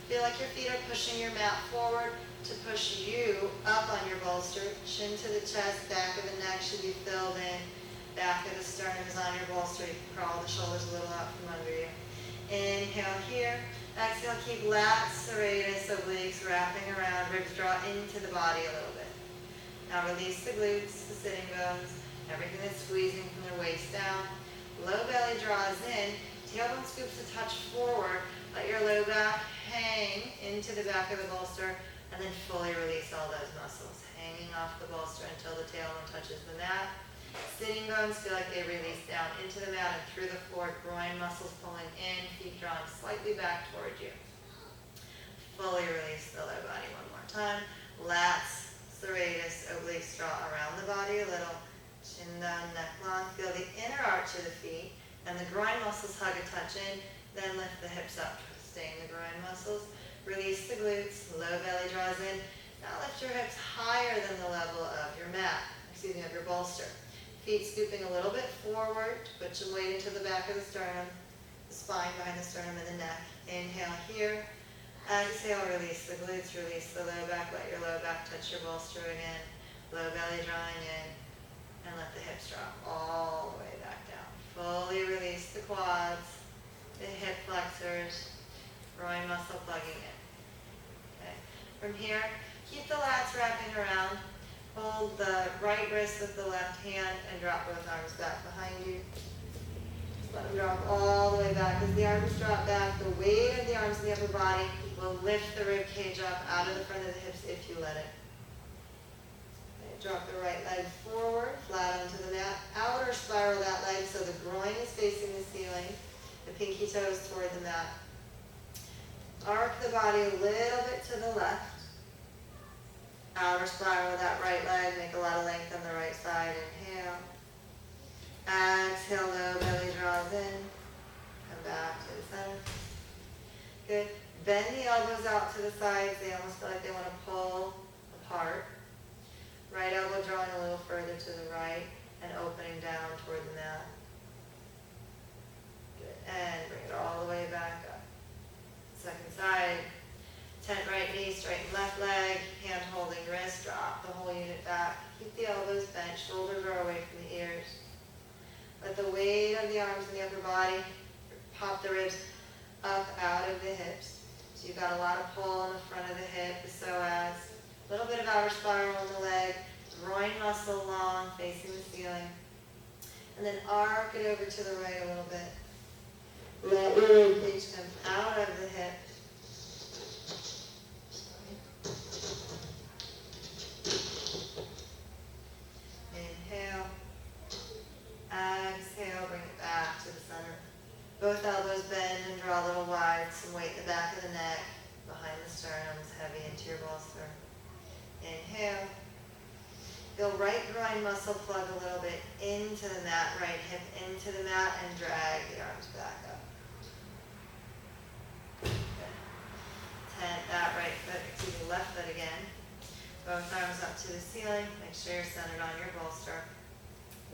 Feel like your feet are pushing your mat forward to push you up on your bolster. Chin to the chest, back of the neck should be filled in. Back of the sternum is on your bolster. You can crawl the shoulders a little out from under you. Inhale here. Exhale, keep lats, serratus, obliques wrapping around. Ribs draw into the body a little bit. Now release the glutes, the sitting bones, everything that's squeezing from the waist down. Low belly draws in. Tailbone scoops a touch forward. Let your low back hang into the back of the bolster and then fully release all those muscles, hanging off the bolster until the tailbone touches the mat. Sitting bones feel like they release down into the mat and through the floor. Groin muscles pulling in, feet drawing slightly back toward you. Fully release the low body one more time. Lats, serratus, obliques draw around the body a little. Chin down, neck long. Feel the inner arch of the feet and the groin muscles hug a touch in. Then lift the hips up, twisting the groin muscles. Release the glutes, low belly draws in. Now lift your hips higher than the level of your of your bolster. Feet scooping a little bit forward, put some weight into the back of the sternum, the spine behind the sternum and the neck. Inhale here. Exhale, release the glutes, release the low back, let your low back touch your bolster again. Low belly drawing in, and let the hips drop all the way back down. Fully release the quads, the hip flexors, groin muscle plugging in. Okay. From here, keep the lats wrapping around. Hold the right wrist with the left hand and drop both arms back behind you. Let them drop all the way back. As the arms drop back, the weight of the arms in the upper body will lift the rib cage up out of the front of the hips if you let it. Okay, drop the right leg forward, flat onto the mat. Outer spiral that leg so the groin is facing the ceiling. The pinky toes toward the mat. Arc the body a little bit to the left. Outer spiral of that right leg. Make a lot of length on the right side. Inhale. Exhale, low belly draws in. Come back to the center. Good. Bend the elbows out to the sides. They almost feel like they want to pull apart. Right elbow drawing a little further to the right and opening down toward the mat. Good. And bring it all the way back up. Second side. Tent right knee, straighten left leg, hand holding wrist, drop the whole unit back. Keep the elbows bent, shoulders are away from the ears. Let the weight of the arms in the upper body pop the ribs up out of the hips. So you've got a lot of pull in the front of the hip, the psoas. A little bit of outer spiral in the leg, groin muscle long, facing the ceiling. And then arc it over to the right a little bit. Let your rib cage come out of the hip. Inhale. Exhale, bring it back to the center. Both elbows bend and draw a little wide, some weight in the back of the neck. behind the sternums, heavy into your bolster. Inhale. Feel right groin muscle plug a little bit into the mat, right hip into the mat, and drag the arms back up. Good. That left foot again. Both arms up to the ceiling. Make sure you're centered on your bolster.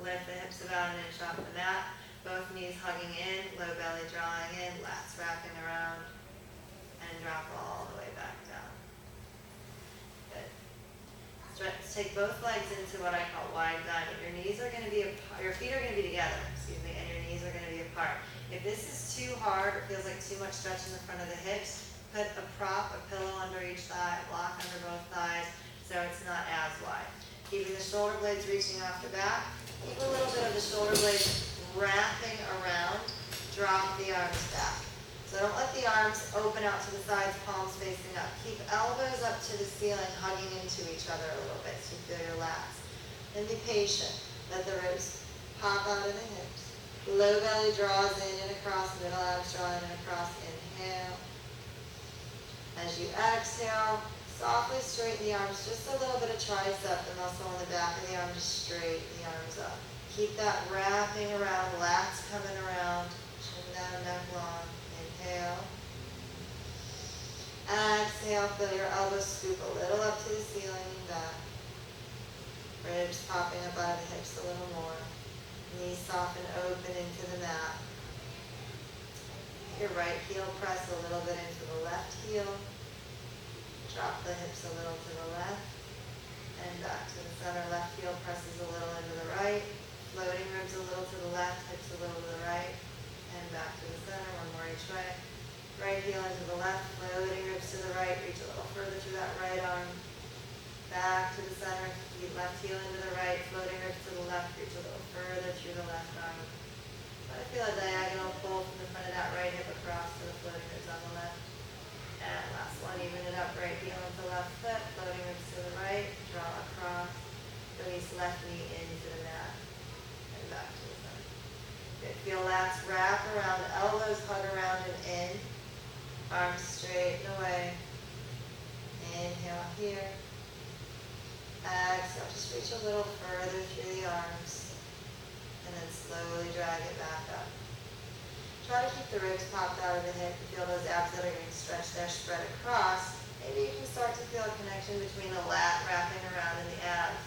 Lift the hips about an inch off the mat. Both knees hugging in, low belly drawing in, lats wrapping around, and drop all the way back down. Good. Take both legs into what I call wide diamond. Your knees are going to be your feet are going to be together, and your knees are going to be apart. If this is too hard or feels like too much stretch in the front of the hips, put a prop, a pillow under each thigh, block under both thighs, so it's not as wide. Keeping the shoulder blades reaching off the back. Keep a little bit of the shoulder blades wrapping around. Drop the arms back. So don't let the arms open out to the sides, palms facing up. Keep elbows up to the ceiling, hugging into each other a little bit so you feel your lats. And be patient. Let the ribs pop out of the hips. Low belly draws in and across, middle abs draw in and across. Inhale. As you exhale, softly straighten the arms, just a little bit of tricep, the muscle on the back of the arm, just straighten the arms up. Keep that wrapping around, lats coming around, chin down, neck long. Inhale. Exhale, feel your elbows scoop a little up to the ceiling and back. Ribs popping up out of the hips a little more. Knees soften open into the mat. Your right heel press a little bit into the left heel. Drop the hips a little to the left and back to the center. Left heel presses a little into the right. Floating ribs a little to the left, hips a little to the right, and back to the center. One more each way. Right heel into the left, floating ribs to the right. Reach a little further through that right arm. Back to the center. Left heel into the right, floating ribs to the left. Reach a little further through the left arm. Try to feel a diagonal pull from the front of that right hip across to the floating ribs on the left. And last one, even it up, right heel into left foot, floating ribs to the right, draw across, release left knee into the mat, and back to the center. Good, feel lats wrap around, elbows hug around and in, arms straighten away. Inhale here. Exhale, just reach a little further through the arms, and then slowly drag it back up. Try to keep the ribs popped out of the hip. You feel those abs that are getting stretched there spread across. Maybe you can start to feel a connection between the lat wrapping around and the abs.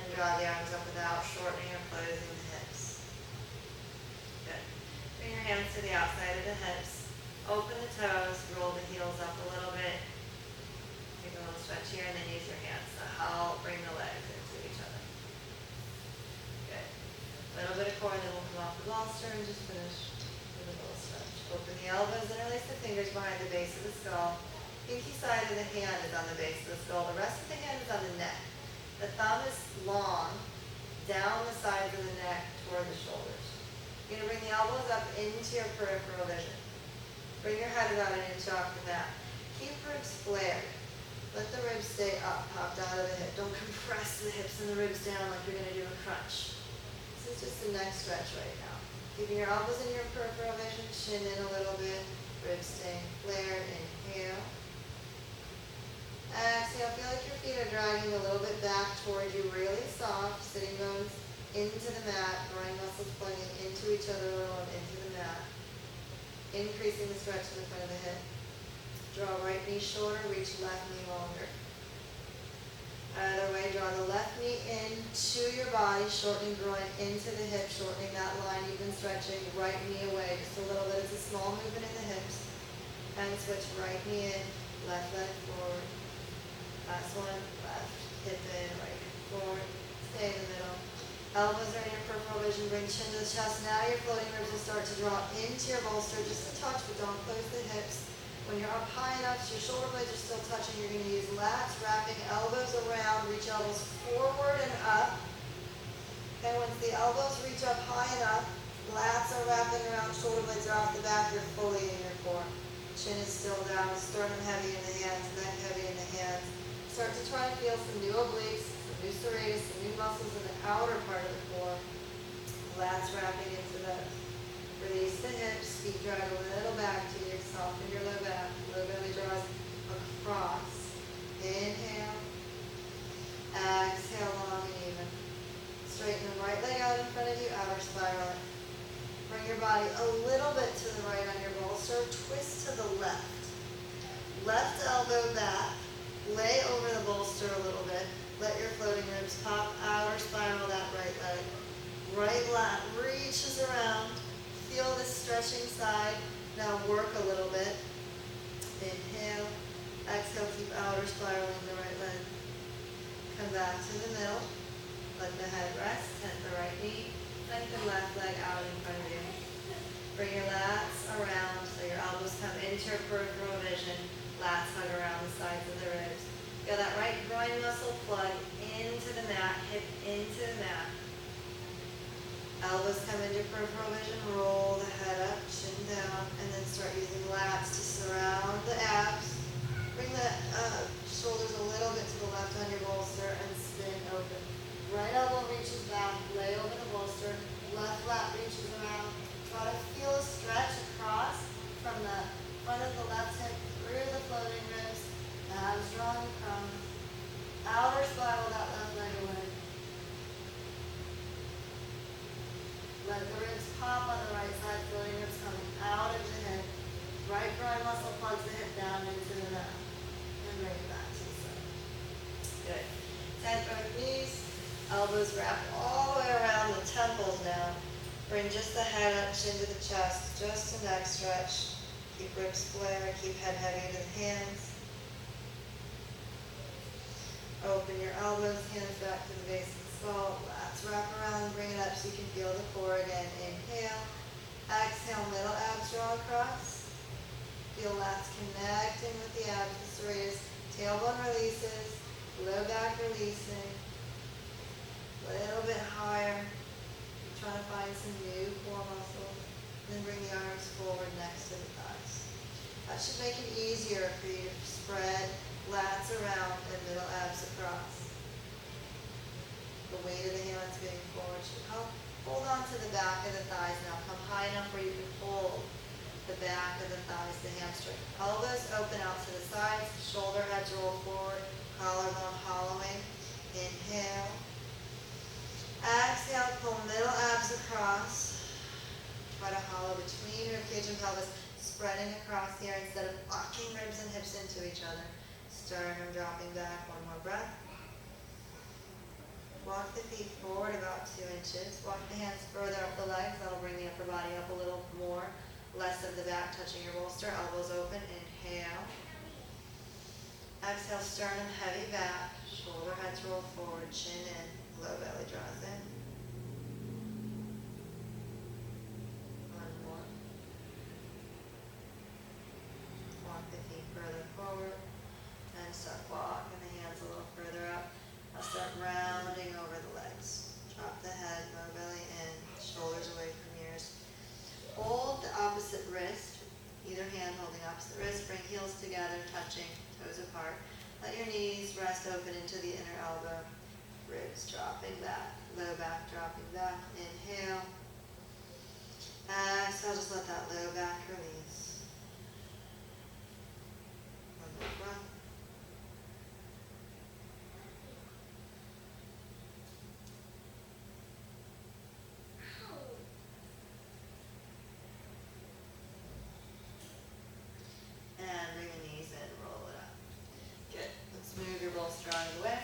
And draw the arms up without shortening or closing the hips. Good. Bring your hands to the outside of the hips. Open the toes, roll the heels up a little bit. Take a little stretch here and then use your hands to help bring the legs into each other. Good. A little bit of core, then we'll come off the bolster and just finish. Open the elbows and release the fingers behind the base of the skull. Pinky side of the hand is on the base of the skull. The rest of the hand is on the neck. The thumb is long, down the sides of the neck toward the shoulders. You're going to bring the elbows up into your peripheral vision. Bring your head about an inch off the mat. Keep ribs flared. Let the ribs stay up, popped out of the hip. Don't compress the hips and the ribs down like you're going to do a crunch. This is just the neck stretch right now. Keeping your elbows in your peripheral vision, chin in a little bit, ribs staying flared. Inhale. Exhale, feel like your feet are dragging a little bit back toward you, really soft, sitting bones into the mat, groin muscles plugging into each other a little and into the mat. Increasing the stretch in the front of the hip. Draw right knee shorter, reach left knee longer. Other way, draw the left knee into your body, shortening groin into the hip, shortening that line, even stretching, right knee away, just a little bit. It's a small movement in the hips. And switch right knee in, left leg forward. Last one, left hip in, right hip forward. Stay in the middle. Elbows are in your peripheral vision, bring chin to the chest. Now your floating ribs will start to draw into your bolster, just a touch, but don't close the hips. When you're up high enough so your shoulder blades are still touching, you're going to use lats, wrapping elbows around, reach elbows forward and up. Okay, once the elbows reach up high enough, lats are wrapping around, shoulder blades are off the back, you're fully in your core. Chin is still down, sternum heavy in the hands, neck heavy in the hands. Start to try to feel some new obliques, some new serratus, some new muscles in the outer part of the core. Lats wrapping into those. Release the hips, feet drag a little back to you, soften your low back, low belly draws across. Inhale, exhale, long and even. Straighten the right leg out in front of you, outer spiral it. Bring your body a little bit to the right on your bolster, twist to the left. Left elbow back, lay over the bolster a little bit, let your floating ribs pop, outer spiral that right leg. Right lat reaches around, feel this stretching side, now work a little bit. Inhale, exhale, keep outer spiraling the right leg. Come back to the middle, let the head rest, tent the right knee, lengthen left leg out in front of you. Bring your lats around so your elbows come into your peripheral vision, lats hug around the sides of the ribs. Feel that right groin muscle plug into the mat, hip into the mat. Elbows come into peripheral vision, roll the head up, chin down, and then start using lats to surround the abs. Bring the shoulders a little bit to the left on your bolster and spin open. Right elbow reaches back, lay over the bolster, left lat reaches around. Try to feel a stretch across from the front of the left hip through the floating ribs, abs drawing from. Outer spiral that left leg away. Let the ribs pop on the right side, floating ribs coming out of the hip. Right groin muscle plugs the hip down into the mat. And bring it back to the side. Good. Tent both knees. Elbows wrap all the way around the temples now. Bring just the head up, chin to the chest. Just a neck stretch. Keep ribs flare. Keep head heavy to the hands. Open your elbows, hands back to the base of the skull. Lats wrap around, bring it up so you can feel the core again. Inhale. Exhale, middle abs draw across. Feel lats connecting with the abs, the serratus. Tailbone releases. Low back releasing. Little bit higher. Trying to find some new core muscles. Then bring the arms forward next to the thighs. That should make it easier for you to spread lats around and middle abs across. The weight of the hands moving forward should help. Hold on to the back of the thighs now. Come high enough where you can hold the back of the thighs, the hamstring. Elbows open out to the sides. Shoulder heads roll forward. Collarbone hollowing. Inhale. Exhale, pull middle abs across. Try to hollow between rib cage and pelvis, spreading across here instead of locking ribs and hips into each other. Sternum dropping back, one more breath. Walk the feet forward about 2 inches. Walk the hands further up the legs. That'll bring the upper body up a little more. Less of the back touching your bolster. Elbows open. Inhale. Exhale, sternum heavy back. Shoulder heads roll forward. Chin in. Low belly draws in. One more. Walk the feet further forward. And start walking the hands a little further up. I'll start rounding over the legs. Drop the head, low belly in, shoulders away from ears. Hold the opposite wrist, either hand holding opposite wrist. Bring heels together, touching, toes apart. Let your knees rest open into the inner elbow. Ribs dropping back, low back dropping back. Inhale. Exhale, just let that low back release. One more breath. And bring the knees in, roll it up. Good. Let's move your bolster out of the way.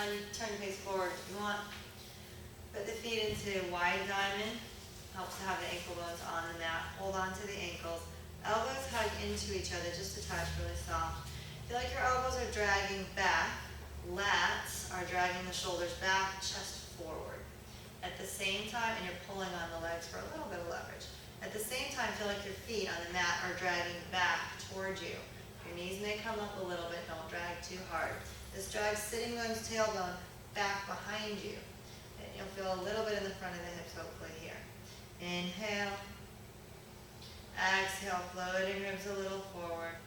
And turn the face forward if you want. Put the feet into wide diamond. Helps to have the ankle bones on the mat. Hold on to the ankles. Elbows hug into each other just a touch, really soft. Feel like your elbows are dragging back. Lats are dragging the shoulders back, chest forward. At the same time, and you're pulling on the legs for a little bit of leverage. At the same time, feel like your feet on the mat are dragging back towards you. Your knees may come up a little bit, don't drag too hard. This drags sitting bones, tailbone back behind you. And you'll feel a little bit in the front of the hips, hopefully here. Inhale. Exhale, floating ribs a little forward.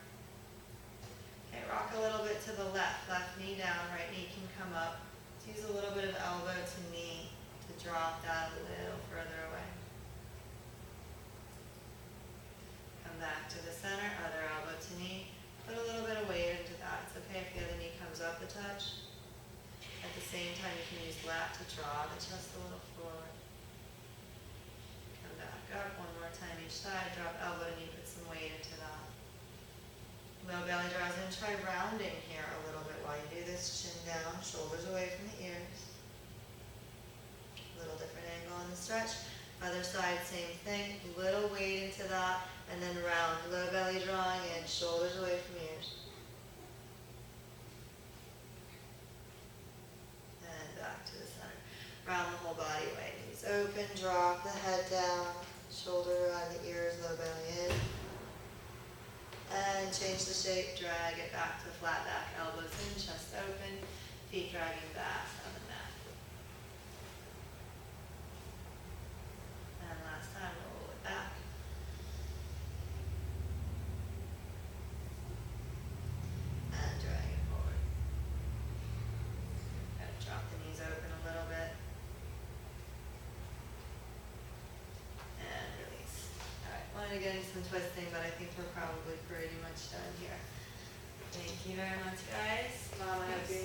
Okay, rock a little bit to the left. Left knee down, right knee can come up. Let's use a little bit of elbow to knee to drop that a little further away. back to the center, other elbow to knee. Put a little bit of weight into that. It's okay if the other knee comes up a touch. At the same time, you can use lat to draw the chest a little forward. Come back up one more time each side. Drop elbow to knee, put some weight into that. Low belly draws in. Try rounding here a little bit while you do this. Chin down, shoulders away from the ears. A little different angle on the stretch. Other side, same thing. Little weight into that, and then round. Low belly drawing in, shoulders away from ears. And back to the center. Round the whole body away. Knees open, drop the head down, shoulder around the ears, low belly in. And change the shape, drag it back to flat back, elbows in, chest open, feet dragging back on the mat. And last time, roll it back. And drag it forward. Gotta drop the knees open a little bit. And release. Alright, wanted to get into some twisting, but I think we're probably pretty much done here. Thank you very much, guys. Mom, I hope you